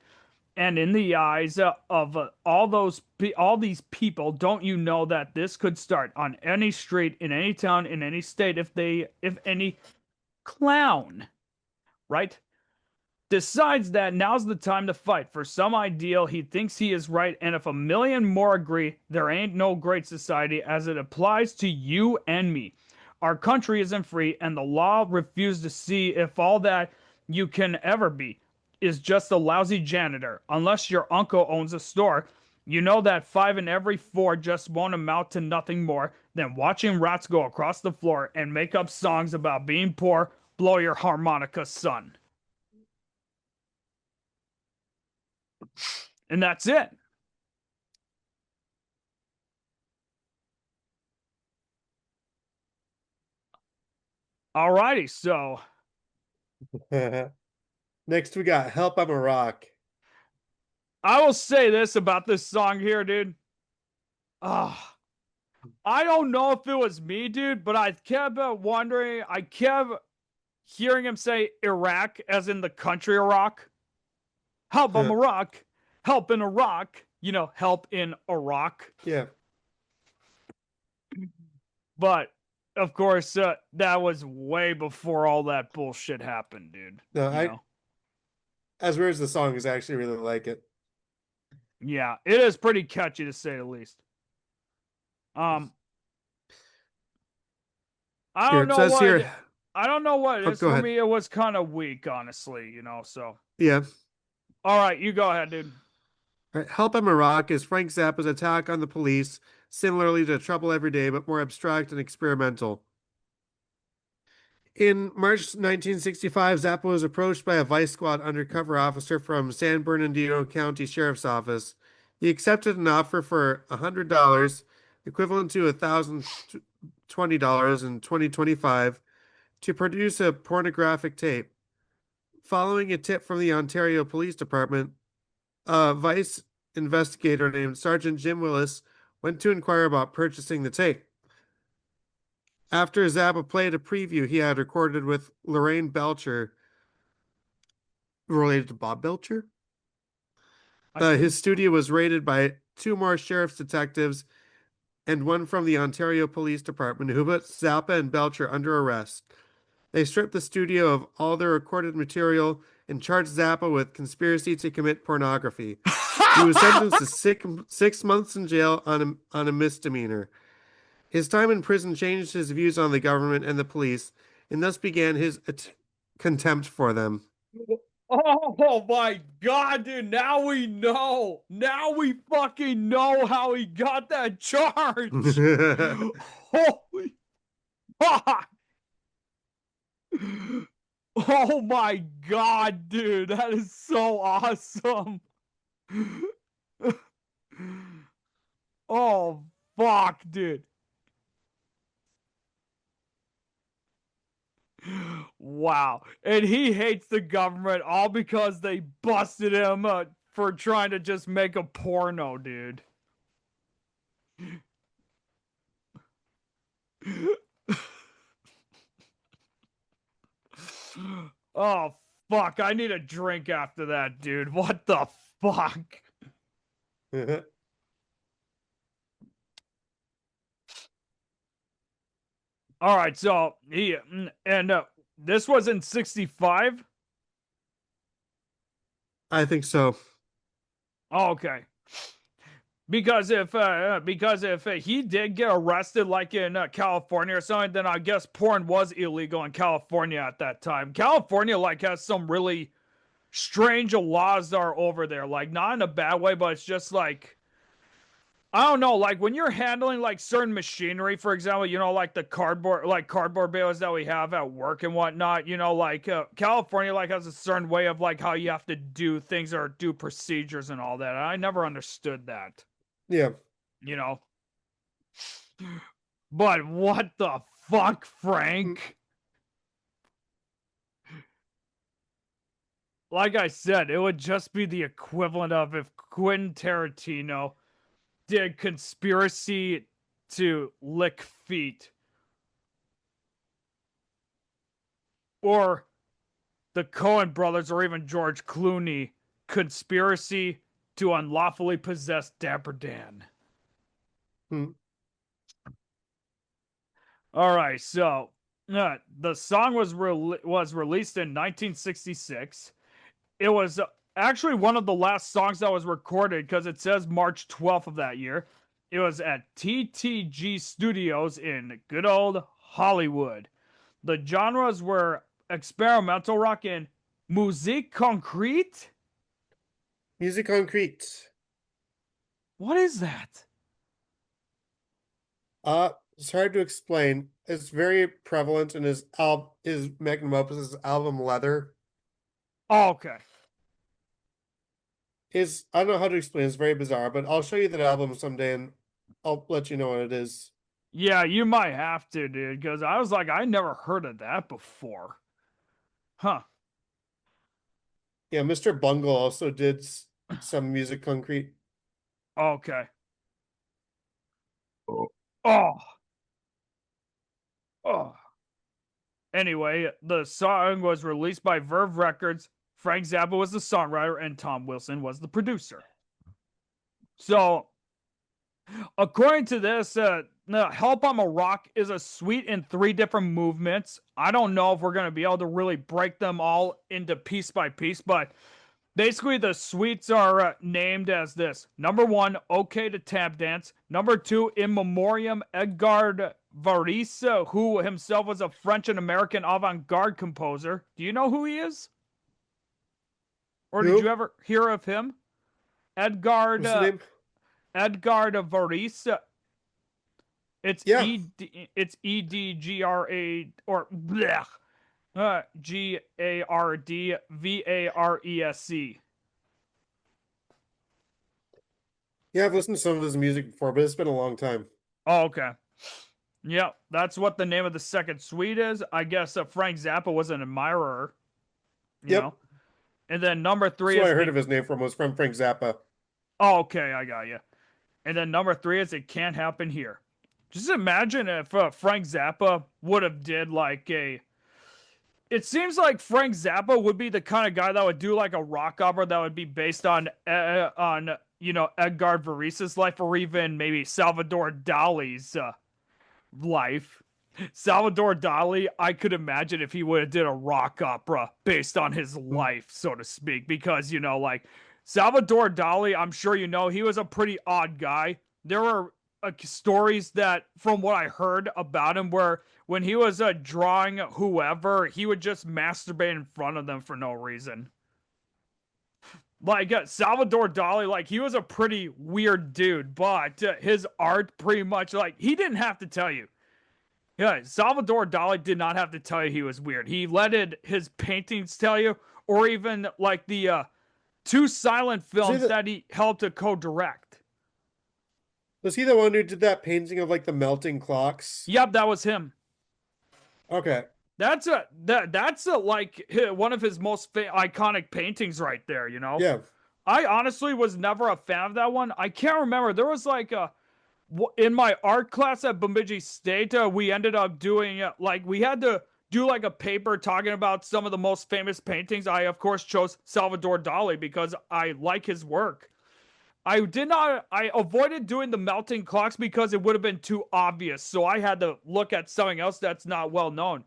And in the eyes of all these people, don't you know that this could start on any street in any town in any state if any clown, right? Decides that now's the time to fight for some ideal he thinks he is right, and if a million more agree, there ain't no great society as it applies to you and me. Our country isn't free, and the law refused to see if all that you can ever be is just a lousy janitor, unless your uncle owns a store. You know that 5 in every 4 just won't amount to nothing more than watching rats go across the floor and make up songs about being poor. Blow your harmonica, son. And that's it. Alrighty, so Next, we got Help I'm a Rock. I will say this about this song here, dude. Ah, I don't know if it was me, dude, but I kept wondering. I kept hearing him say Iraq, as in the country Iraq. Help I'm Iraq. Help in Iraq. You know, help in Iraq. Yeah. But of course, that was way before all that bullshit happened, dude. No, You know. as weird as the song is, I actually really like it. Yeah, it is pretty catchy to say the least. Um, I Here don't it know says what here. it, I don't know what it Oh, is go for ahead. me. It was kind of weak, honestly, you know. So, Yeah. all right, you go ahead, dude. All right. Help I'm a Rock is Frank Zappa's attack on the police, similarly to Trouble Every Day, but more abstract and experimental. In March 1965, Zappa was approached by a Vice Squad undercover officer from San Bernardino County Sheriff's Office. He accepted an offer for $100, equivalent to $1,020 in 2025, to produce a pornographic tape. Following a tip from the Ontario Police Department, a vice investigator named Sergeant Jim Willis went to inquire about purchasing the tape. After Zappa played a preview he had recorded with Lorraine Belcher, related to Bob Belcher, I think his studio was raided by 2 more sheriff's detectives and one from the Ontario Police Department who put Zappa and Belcher under arrest. They stripped the studio of all their recorded material and charged Zappa with conspiracy to commit pornography. He was sentenced to 6 months in jail on a misdemeanor. His time in prison changed his views on the government and the police, and thus began his contempt for them. Oh my god, dude, now we know. Now we fucking know how he got that charge. Holy fuck. Oh my god, dude, that is so awesome. Oh fuck, dude. Wow. And he hates the government all because they busted him for trying to just make a porno, dude. Oh, fuck. I need a drink after that, dude. What the fuck? All right, so and this was in 65? I think so. Oh, okay. Because if he did get arrested like in California or something, then I guess porn was illegal in California at that time. California like has some really strange laws that are over there, like not in a bad way, but it's just like I don't know, like when you're handling like certain machinery, for example, like the cardboard bales that we have at work and whatnot, like California like has a certain way of like how you have to do things or do procedures and all that. And I never understood that, Yeah. you know. But what the fuck, Mm. Frank? Like I said, it would just be the equivalent of if Quentin Tarantino did Conspiracy to Lick Feet, or the Coen brothers, or even George Clooney, Conspiracy to Unlawfully Possess Dapper Dan. Mm. All right, so the song was released in 1966. It was actually one of the last songs that was recorded because it says March 12th of that year. It was at TTG Studios in good old Hollywood. The genres were experimental rock and musique concrete. Music Concrete. What is that? It's hard to explain. It's very prevalent in his magnum opus, album Leather. Oh, okay. Is I don't know how to explain. It's very bizarre, but I'll show you that album someday and I'll let you know what it is. Yeah, you might have to, dude, because I was like, I never heard of that before. Huh. Yeah, Mr. Bungle also did some Music Concrete. Okay. Oh. Oh. Anyway, the song was released by Verve Records. Frank Zappa was the songwriter, and Tom Wilson was the producer. So, according to this, Help I'm a Rock is a suite in three different movements. I don't know if we're going to be able to really break them all into piece by piece, but basically the suites are named as this. Number one, Okay to Tap Dance. Number two, In Memoriam Edgar Varese, who himself was a French and American avant-garde composer. Do you know who he is? Or did you Who? ever hear of him? Edgar, What's the name? Edgar Varese. Yeah. It's EDGRA or blech, GARDVARESC. Yeah, I've listened to some of his music before, but it's been a long time. Oh, okay. Yeah, that's what the name of the second suite is. I guess Frank Zappa was an admirer, you know. Yep. And then number That's three what I is heard the. of his name from was from Frank Zappa. Oh, okay, I got you. And then number three is It Can't Happen Here. Just imagine if Frank Zappa would have did like a. It seems like Frank Zappa would be the kind of guy that would do like a rock opera that would be based on Edgar Varese's life, or even maybe Salvador Dali's life. Salvador Dali, I could imagine if he would have did a rock opera based on his Mm. life, so to speak, because like Salvador Dali, I'm sure he was a pretty odd guy. There were stories that, from what I heard about him, where when he was drawing whoever, he would just masturbate in front of them for no reason. Like Salvador Dali, like he was a pretty weird dude, but his art pretty much like he didn't have to tell you. Yeah, Salvador Dali did not have to tell you he was weird. He let his paintings tell you, or even like the two silent Was he films the that he helped to co-direct. was he the one who did that painting of like the melting clocks? Yep, that was him. Okay. That's like one of his most iconic paintings right there. Yeah. I honestly was never a fan of that one. I can't remember. There was like a in my art class at Bemidji State, we ended up doing like we had to do like a paper talking about some of the most famous paintings. I of course chose Salvador Dali because I like his work. I avoided doing the melting clocks because it would have been too obvious. So I had to look at something else that's not well known.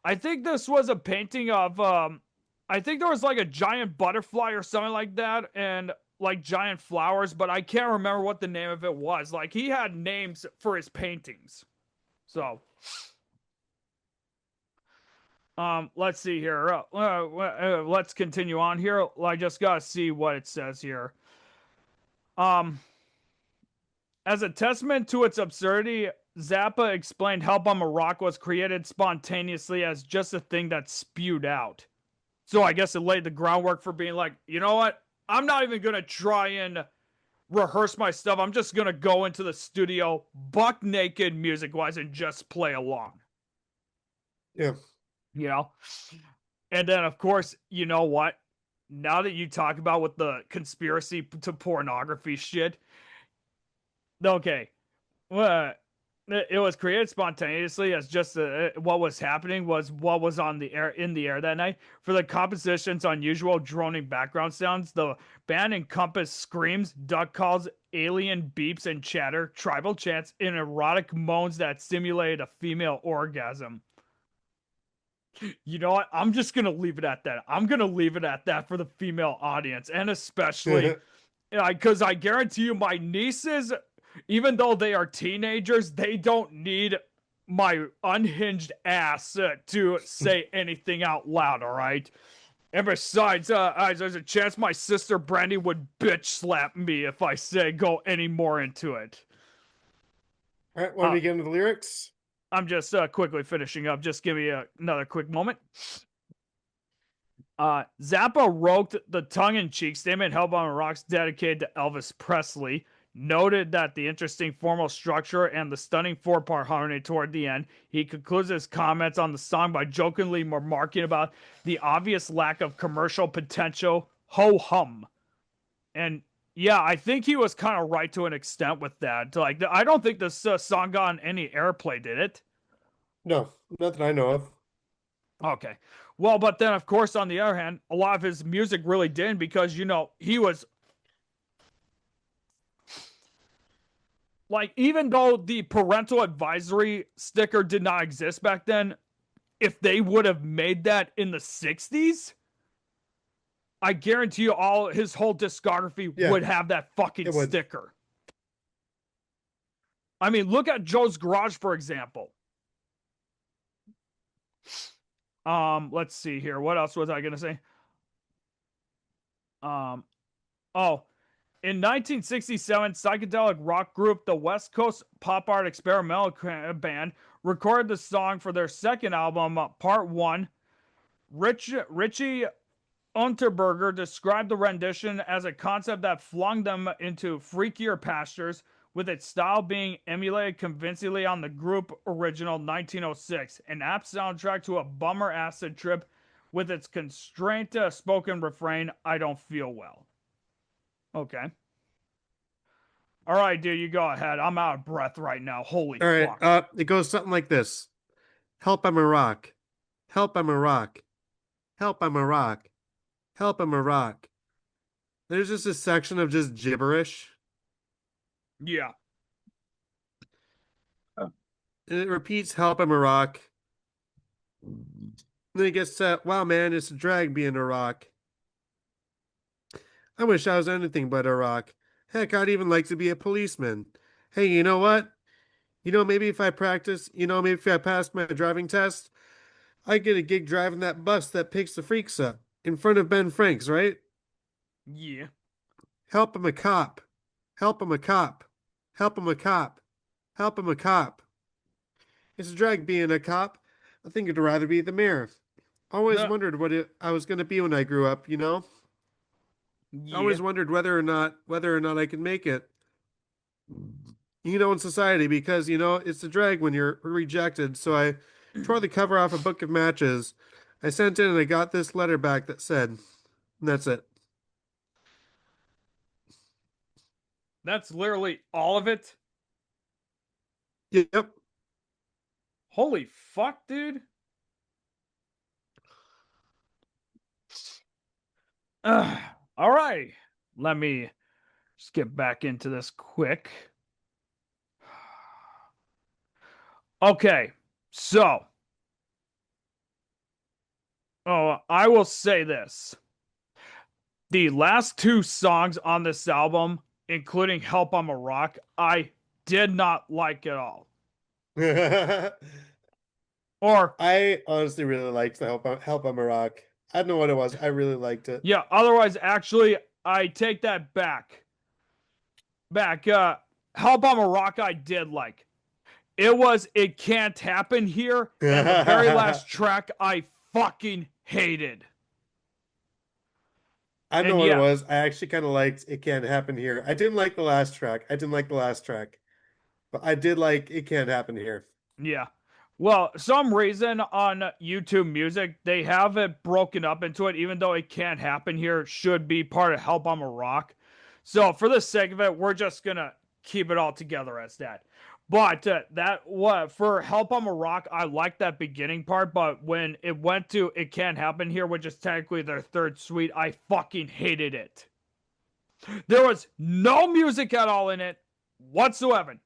I think this was a painting of I think there was like a giant butterfly or something like that, and like giant flowers, but I can't remember what the name of it was. Like he had names for his paintings. So, let's see here. Let's continue on here. I just gotta see what it says here. Um, as a testament to its absurdity, Zappa explained Help I'm a Rock was created spontaneously as just a thing that's spewed out. So I guess it laid the groundwork for being like, you know what? I'm not even gonna try and rehearse my stuff. I'm just gonna go into the studio buck naked music wise and just play along. Yeah. You know? And then of course, you know what? Now that you talk about with the conspiracy to pornography shit, okay. Well, it was created spontaneously as just what was happening was what was on the air in the air that night. For the composition's unusual droning background sounds, the band encompassed screams, duck calls, alien beeps and chatter, tribal chants, and erotic moans that simulated a female orgasm. You know what? I'm just gonna leave it at that. I'm gonna leave it at that for the female audience, and especially because I guarantee you, my nieces, even though they are teenagers, they don't need my unhinged ass to say anything out loud. All right. And besides, there's a chance my sister Brandy would bitch slap me if I say go any more into it. All right, want Uh, me to get into the lyrics? I'm just quickly finishing up. Just give me another quick moment. Zappa wrote the tongue-in-cheek statement "Hell on Rocks" dedicated to Elvis Presley, noted that the interesting formal structure and the stunning four-part harmony toward the end. He concludes his comments on the song by jokingly remarking about the obvious lack of commercial potential. Ho hum. And yeah, I think he was kind of right to an extent with that. Like, I don't think this song got on any airplay, did it? No, not that I know of. Okay. Well, but then, of course, on the other hand, a lot of his music really didn't because, he was like, even though the parental advisory sticker did not exist back then, if they would have made that in the 60s, I guarantee you all his whole discography Yeah, would have that fucking it would. sticker. I mean, look at Joe's Garage, for example. Let's see here. What else was I gonna say? Um, oh, In 1967, psychedelic rock group the West Coast Pop Art Experimental Band recorded the song for their second album, Part 1. Richie Unterberger described the rendition as a concept that flung them into freakier pastures, with its style being emulated convincingly on the group original 1906, an apt soundtrack to a bummer acid trip with its constraint spoken refrain, I don't feel well. Okay. All right, dude, you go ahead. I'm out of breath right now. Holy All right, fuck. it goes something like this. Help, I'm a rock. Help, I'm a rock. Help, I'm a rock. Help, I'm a rock. There's just a section of just gibberish. Yeah. And it repeats help, I'm a rock. Then it gets to, wow, man, it's a drag being a rock. I wish I was anything but a rock. Heck, I'd even like to be a policeman. Hey, you know what? Maybe if I practice, maybe if I pass my driving test, I get a gig driving that bus that picks the freaks up in front of Ben Franks, right? Yeah. Help him a cop. Help him a cop. Help him a cop. Help him a cop. It's a drag being a cop. I think I'd rather be the mayor. Always The wondered I was going to be when I grew up. I yeah. always wondered whether or not I could make it, in society because, it's a drag when you're rejected. So I tore the cover off a book of matches. I sent in and I got this letter back that said, and that's it. That's literally all of it. Yep. Holy fuck, dude. All right. Let me just get back into this quick. Okay. So, I will say this. The last two songs on this album, including Help I'm a Rock, I did not like at all. Or, I honestly really liked the Help I'm a Rock. I don't know what it was. I really liked it. yeah, otherwise, actually, I take that back. Help I'm a Rock, I did like. It was It Can't Happen Here, and the very last track I fucking hated. I know And what it yeah, was. I actually kind of liked It Can't Happen Here. I didn't like the last track. I didn't like the last track, but I did like It Can't Happen Here. yeah. Well, some reason on YouTube Music, they have it broken up into it, even though It Can't Happen Here should be part of Help I'm a Rock. So, for the sake of it, we're just gonna keep it all together as that. But that what for Help I'm a Rock, I like that beginning part, but when it went to It Can't Happen Here, which is technically their third suite, I fucking hated it. There was no music at all in it whatsoever.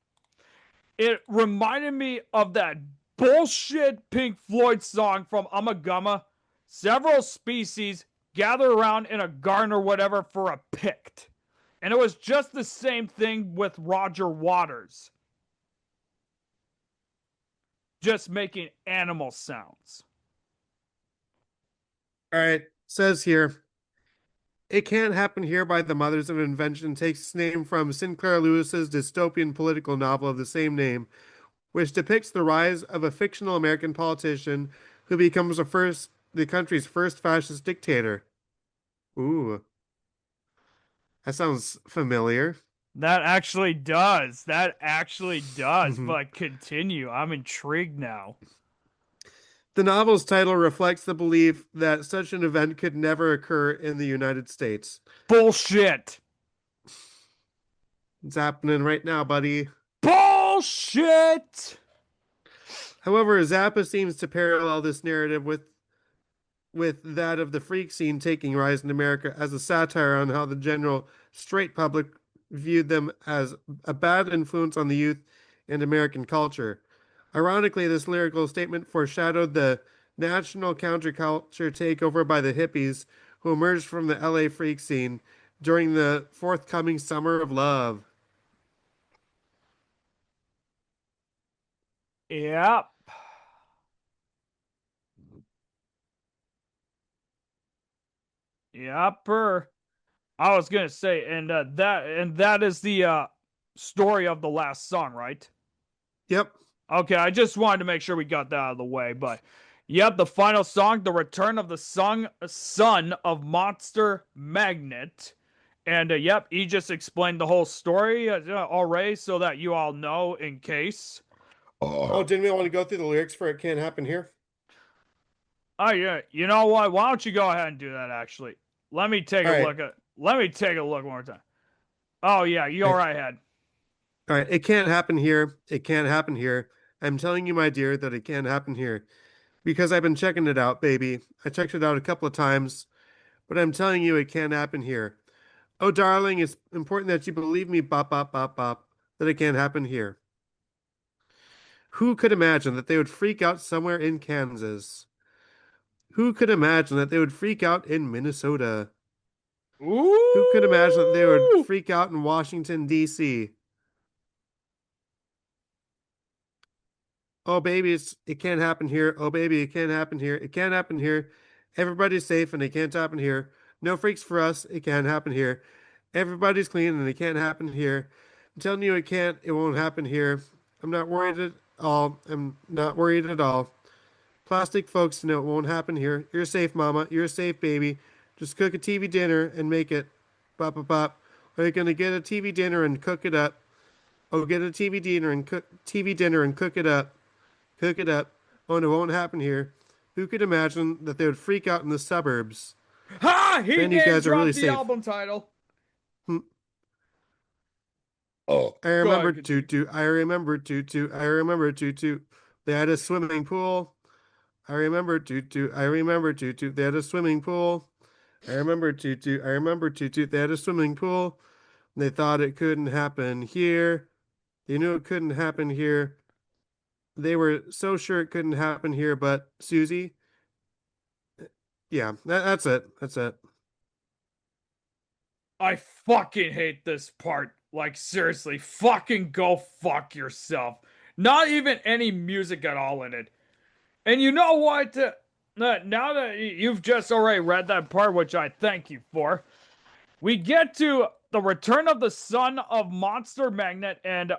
It reminded me of that bullshit Pink Floyd song from Amagama. Several species gather around in a garden or whatever for a pict. And it was just the same thing with Roger Waters, just making animal sounds. All right, says here, It Can't Happen Here by the Mothers of Invention takes its name from Sinclair Lewis's dystopian political novel of the same name, which depicts the rise of a fictional American politician who becomes the country's first fascist dictator. Ooh, that sounds familiar. That actually does. That actually does. The But continue. I'm intrigued now. novel's title reflects the belief that such an event could never occur in the United States. Bullshit. It's happening right now, buddy. Bullshit. However, Zappa seems to parallel this narrative with that of the freak scene taking rise in America as a satire on how the general straight public viewed them as a bad influence on the youth and American culture. Ironically, this lyrical statement foreshadowed the national counterculture takeover by the hippies who emerged from the LA freak scene during the forthcoming Summer of Love. Yep. Yepper. I was gonna say, and that is the story of the last song, right? Yep. Okay, I just wanted to make sure we got that out of the way, but yep, the final song, The Return of the Son of Monster Magnet. And yep, he just explained the whole story already so that you all know in case. Oh, didn't we want to go through the lyrics for It Can't Happen Here? Oh yeah, you know what? Why don't you go ahead and do that actually? Let me take All a right. look at let me take a look one more time. Oh yeah, you All go right. right ahead. All right. It can't happen here. It can't happen here. I'm telling you, my dear, that it can't happen here. Because I've been checking it out, baby. I checked it out a couple of times, but I'm telling you, it can't happen here. Oh, darling, it's important that you believe me, bop, bop, bop, bop, that it can't happen here. Who could imagine that they would freak out somewhere in Kansas? Who could imagine that they would freak out in Minnesota? Who could imagine that they would Ooh! freak out in Washington, D.C.? Oh, baby, it can't happen here. Oh, baby, it can't happen here. It can't happen here. Everybody's safe and it can't happen here. No freaks for us. It can't happen here. Everybody's clean and it can't happen here. I'm telling you, it can't. It won't happen here. I'm not worried at all. I'm not worried at all. Plastic folks know it won't happen here. You're safe, Mama. You're safe, baby. Just cook a TV dinner and make it. Pop, pop, pop. Are you gonna get a TV dinner and cook it up? Oh, get a TV dinner and cook it up. Cook it up. Oh, and it won't happen here. Who could imagine that they would freak out in the suburbs? Ha! He Man, you name guys are really dropped the safe. album title. Hmm. Oh. I Go remember ahead, continue. Tutu. I remember Tutu. I remember Tutu. They had a swimming pool. I remember Tutu. I remember Tutu. They had a swimming pool. I remember Tutu. I remember Tutu. They had a swimming pool. They thought it couldn't happen here. They knew it couldn't happen here. They were so sure it couldn't happen here, but Susie, yeah, that's it. That's it. I fucking hate this part. Like, seriously, fucking go fuck yourself. Not even any music at all in it. And you know what? Now that you've just already read that part, which I thank you for, we get to the return of the son of Monster Magnet, and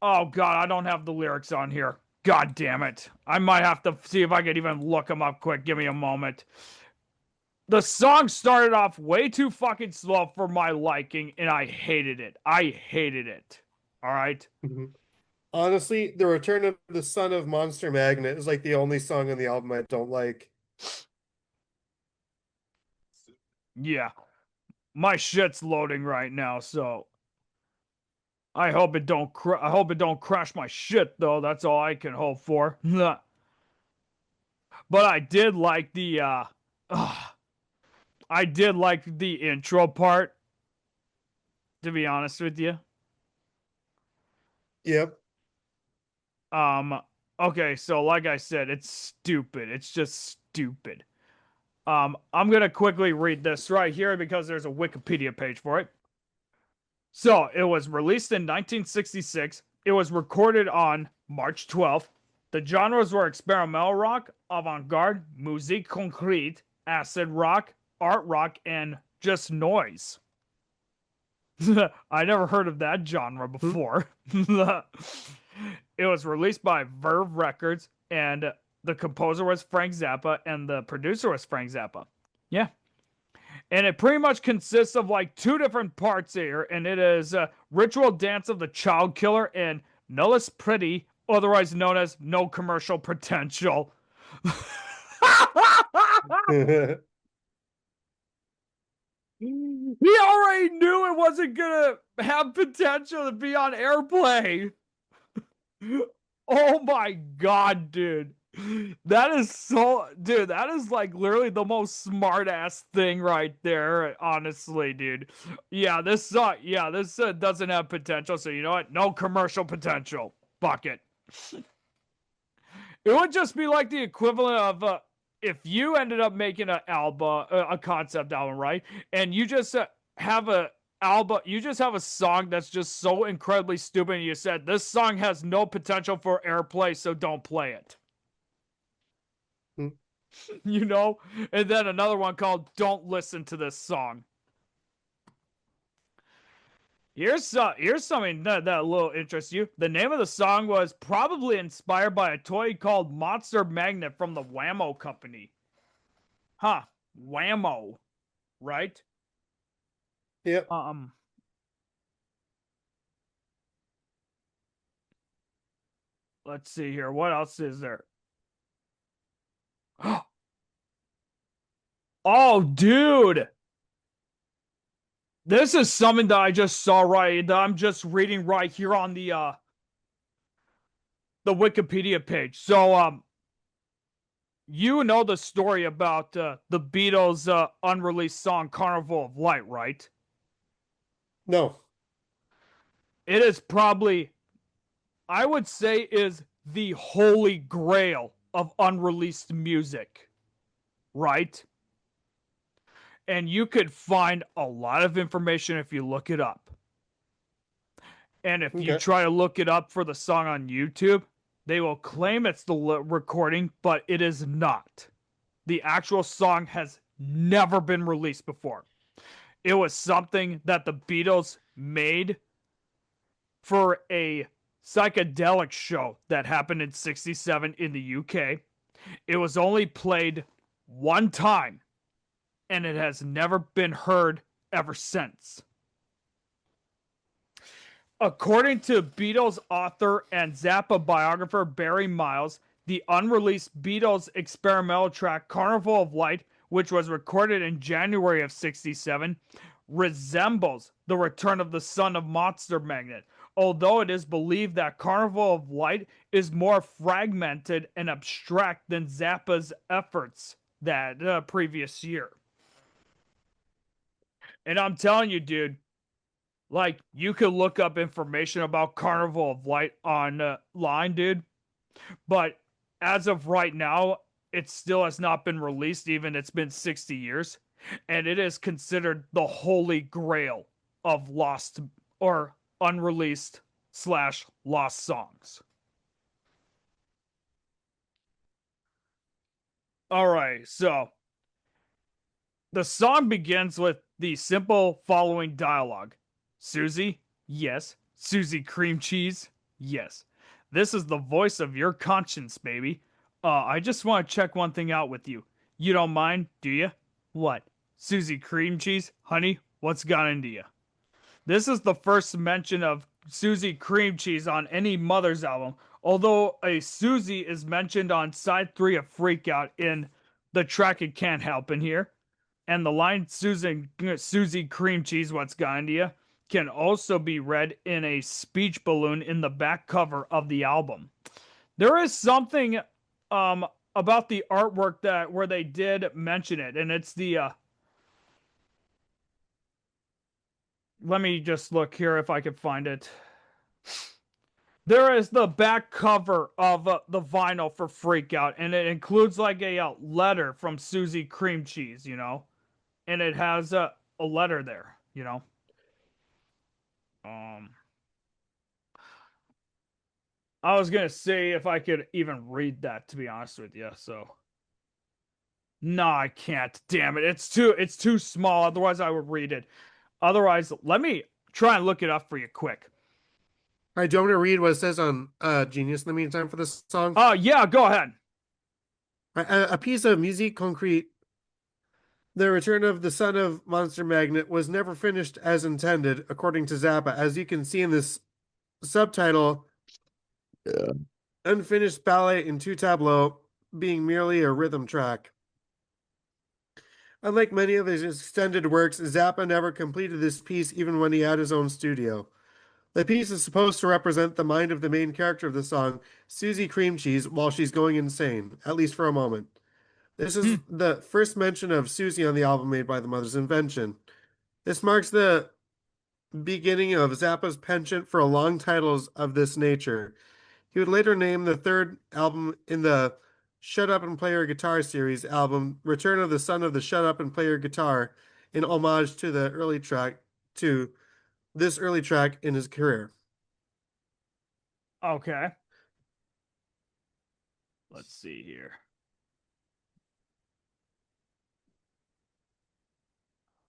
oh god, I don't have the lyrics on here. God damn it. I might have to see if I can even look them up quick. Give me a moment. The song started off way too fucking slow for my liking, and I hated it. I hated it. All right. Mhm. Honestly, The Return of the Son of Monster Magnet is like the only song on the album I don't like. Yeah. My shit's loading right now, so I hope it don't. I hope it don't crash my shit, though. That's all I can hope for. But I did like the. I did like the intro part. To be honest with you. Yep. Um. Okay, so like I said, it's stupid. It's just stupid. I'm gonna quickly read this right here because there's a Wikipedia page for it. So it was released in 1966. It was recorded on March 12th. The genres were experimental rock, avant-garde, musique concrète, acid rock, art rock, and just noise. I never heard of that genre Hmm. before. It was released by Verve Records, and the composer was Frank Zappa, and the producer was Frank Zappa. Yeah. And it pretty much consists of like two different parts here, and it is Ritual Dance of the Child Killer and Nullus Pretty, otherwise known as No Commercial Potential. He already knew it wasn't gonna have potential to be on airplay. Oh my god, dude. That is so, dude. That is like literally the most smart ass thing right there. Honestly, dude. Yeah, this doesn't have potential. So you know what? No commercial potential. Fuck it. It would just be like the equivalent of if you ended up making an album, a concept album, right? And you just have a album, you just have a song that's just so incredibly stupid. And you said this song has no potential for airplay, so don't play it. You know? And then another one called "Don't Listen to This Song." Here's something that a little interests you. The name of the song was probably inspired by a toy called Monster Magnet from the Whammo Company. Huh? Whammo, right? Yep. Um, let's see here. What else is there? Oh, dude, this is something that I just saw right. That I'm just reading right here on the Wikipedia page. So, you know the story about the Beatles' unreleased song "Carnival of Light," right? No. It is probably, I would say, is the holy grail of unreleased music, right? And you could find a lot of information if you look it up. And if you Okay. try to look it up for the song on YouTube, they will claim it's the recording, but it is not. The actual song has never been released before. It was something that the Beatles made for a psychedelic show that happened in 67 in the UK. It was only played one time, and it has never been heard ever since. According to Beatles author and Zappa biographer Barry Miles, the unreleased Beatles experimental track Carnival of Light, which was recorded in January of 67, resembles the return of the son of Monster Magnet, although it is believed that Carnival of Light is more fragmented and abstract than Zappa's efforts that previous year. And I'm telling you, dude, like you could look up information about Carnival of Light online, dude. But as of right now, it still has not been released. Even it's been 60 years. and it is considered the holy grail of lost or unreleased slash lost songs. All right, so the song begins with the simple following dialogue: Susie, yes. Susie cream cheese, yes. This is the voice of your conscience, baby. I just want to check one thing out with you. You don't mind, do you? What? Susie cream cheese? Honey, what's got into you? This is the first mention of Susie cream cheese on any Mother's album, although a Susie is mentioned on side 3 of Freak Out in the track It Can't Help in here. And the line Susie cream cheese, what's got into you can also be read in a speech balloon in the back cover of the album. There is something about the artwork that where they did mention it, and it's the let me just look here if I can find it. There is the back cover of the vinyl for Freak Out, and it includes like a letter from Susie Cream Cheese, you know, and it has a letter there, you know. Um, I was gonna say if I could even read that, to be honest with you. So, no, I can't. Damn it, it's too small. Otherwise, I would read it. Otherwise, let me try and look it up for you quick. All right, do you want me to read what it says on Genius in the meantime for this song? Oh, yeah, go ahead. A piece of musique concrete. The Return of the Son of Monster Magnet was never finished as intended, according to Zappa. As you can see in this subtitle, unfinished ballet in two tableau, being merely a rhythm track. Unlike many of his extended works, Zappa never completed this piece even when he had his own studio. The piece is supposed to represent the mind of the main character of the song, Susie Cream Cheese, while she's going insane, at least for a moment. This is Hmm. the first mention of Susie on the album made by the Mother's Invention. This marks the beginning of Zappa's penchant for long titles of this nature. He would later name the third album in the Shut Up and Play Your Guitar series album Return of the Son of the Shut Up and Play Your Guitar in homage to the early track to this early track in his career. Okay. Let's see here.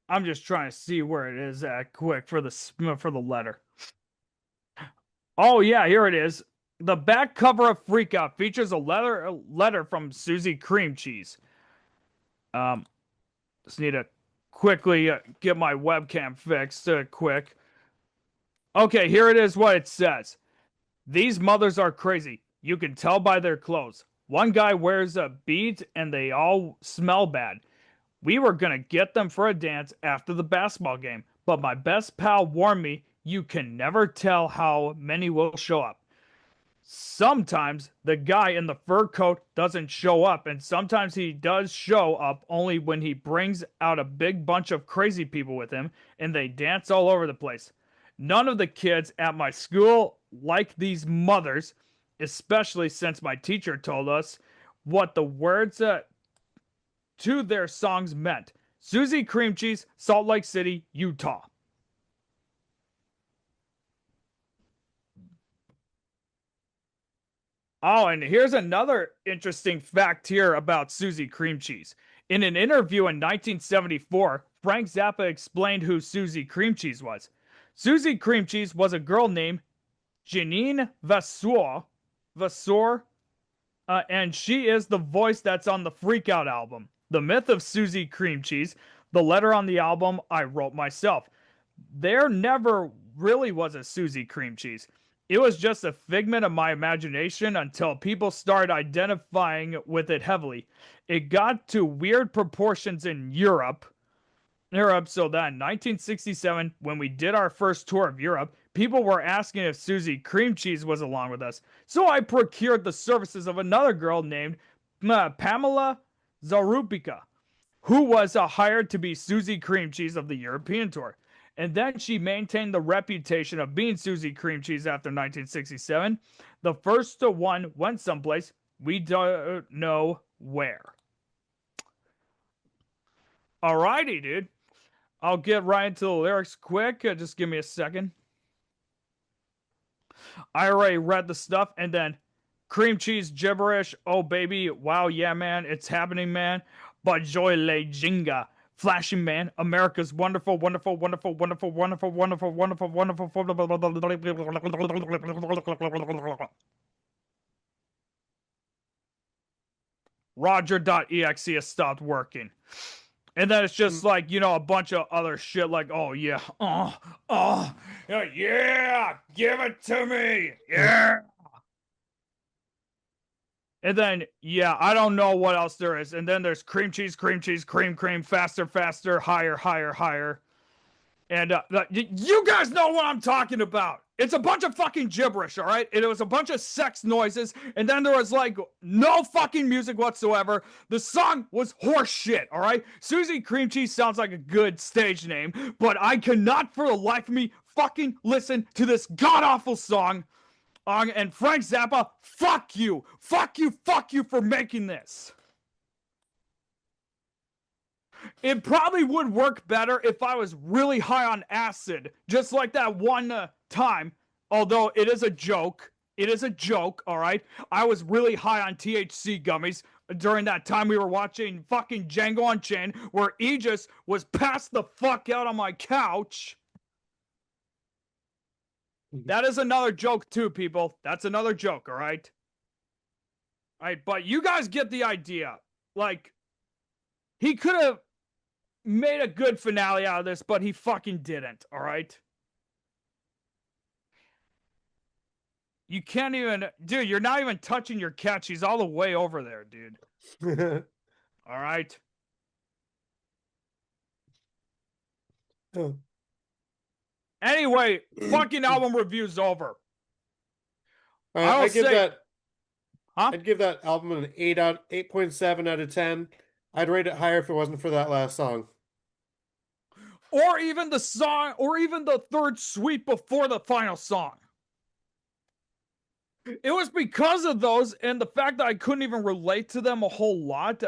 I'm just trying to see where it is at quick for the letter. Oh yeah, here it is. The back cover of Freak Out features a letter from Susie Cream Cheese. Um, just need to quickly get my webcam fixed quick. Okay, here it is what it says. These mothers are crazy. You can tell by their clothes. One guy wears beads and they all smell bad. We were gonna get them for a dance after the basketball game, but my best pal warned me you can never tell how many will show up. Sometimes the guy in the fur coat doesn't show up, and sometimes he does show up only when he brings out a big bunch of crazy people with him and they dance all over the place. None of the kids at my school like these mothers, especially since my teacher told us what the words to their songs meant. Susie Cream Cheese, Salt Lake City, Utah. Oh, and here's another interesting fact here about Susie Cream Cheese. In an interview in 1974, Frank Zappa explained who Susie Cream Cheese was. Susie Cream Cheese was a girl named Janine Vasseur, and she is the voice that's on the Freak Out album. The Myth of Susie Cream Cheese, the letter on the album I wrote myself. There never really was a Susie Cream Cheese. It was just a figment of my imagination until people started identifying with it heavily. It got to weird proportions in Europe, so that in 1967, when we did our first tour of Europe, people were asking if Susie Cream Cheese was along with us. So I procured the services of another girl named Pamela Zarupica, who was hired to be Susie Cream Cheese of the European tour. And then she maintained the reputation of being Susie Cream Cheese after 1967. The first one went someplace we don't know where. Alrighty, dude. I'll get right into the lyrics quick. Just give me a second. I already read the stuff, and then cream cheese gibberish. Oh baby, wow, yeah, man, it's happening, man. Bajoy le jinga. Flashing man, America's wonderful, wonderful, wonderful, wonderful, wonderful, wonderful, wonderful, wonderful, Roger.exe has stopped working. And then it's just like, a bunch of other shit like, oh yeah, yeah, give it to me, yeah. And then, yeah, I don't know what else there is. And then there's cream cheese, cream, faster, faster, higher, higher, higher. And you guys know what I'm talking about. It's a bunch of fucking gibberish, all right? It was a bunch of sex noises, and then there was like no fucking music whatsoever. The song was horse shit, all right? Susie Cream Cheese sounds like a good stage name, but I cannot for the life of me fucking listen to this god-awful song. And Frank Zappa, fuck you for making this. It probably would work better if I was really high on acid, just like that one time. Although it is a joke. It is a joke, all right? I was really high on THC gummies during that time we were watching fucking Django Unchained, where Aegis was passed the fuck out on my couch. That is another joke too, people. That's another joke, all right? All right, but you guys get the idea. Like, he could have made a good finale out of this, but he fucking didn't, all right? You can't even... Dude, you're not even touching your cat. She's all the way over there, dude. All right? Anyway, fucking album review's over. I'd give that album an 8.7 out of 10. I'd rate it higher if it wasn't for that last song. Or even the song, or even the third sweep before the final song. It was because of those and the fact that I couldn't even relate to them a whole lot.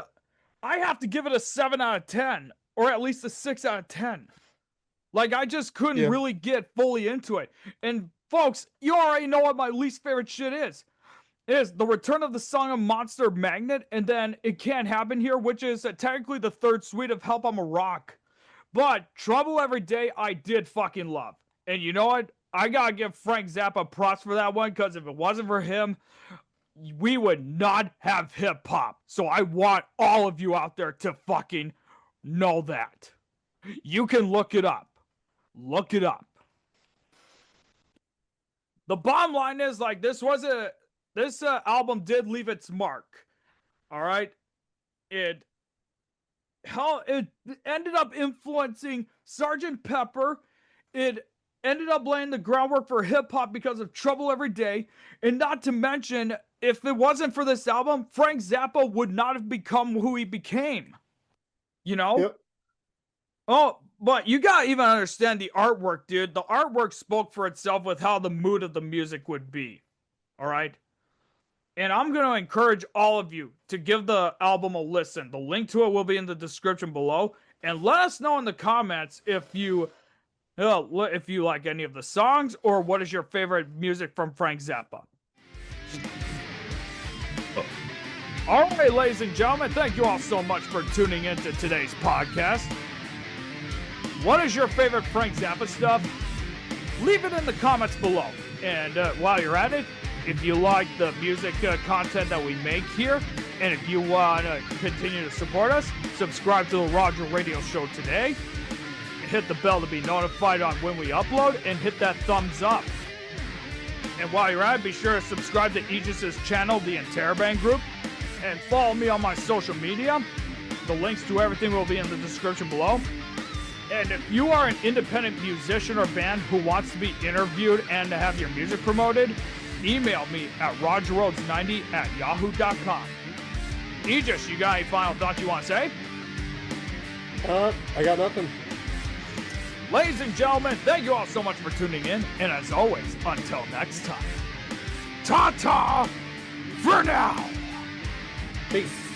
I have to give it a 7 out of 10, or at least a 6 out of 10. Like, I just couldn't really get fully into it. And folks, you already know what my least favorite shit is. It is the return of the song of Monster Magnet, and then It Can't Happen Here, which is technically the third suite of Help I'm a Rock. But Trouble Every Day, I did fucking love. And you know what? I gotta give Frank Zappa props for that one, because if it wasn't for him, we would not have hip-hop. So I want all of you out there to fucking know that. You can look it up. Look it up. The bottom line is, like, this album did leave its mark. All right? It ended up influencing Sgt. Pepper. It ended up laying the groundwork for hip-hop because of Trouble Every Day. And not to mention, if it wasn't for this album, Frank Zappa would not have become who he became. You know? Yep. Oh, but you gotta even understand the artwork, dude. The artwork spoke for itself with how the mood of the music would be. All right? And I'm going to encourage all of you to give the album a listen. The link to it will be in the description below. And let us know in the comments if you like any of the songs, or what is your favorite music from Frank Zappa. All right, ladies and gentlemen, thank you all so much for tuning into today's podcast. What is your favorite Frank Zappa stuff? Leave it in the comments below. And while you're at it, if you like the music content that we make here, and if you want to continue to support us, subscribe to the Roger Radio Show today. Hit the bell to be notified on when we upload, and hit that thumbs up. And while you're at it, be sure to subscribe to Aegis' channel, the Interrobang Group, and follow me on my social media. The links to everything will be in the description below. And if you are an independent musician or band who wants to be interviewed and to have your music promoted, email me at rogerrhodes90@yahoo.com. Aegis, you got any final thoughts you want to say? I got nothing. Ladies and gentlemen, thank you all so much for tuning in. And as always, until next time, ta-ta for now. Peace.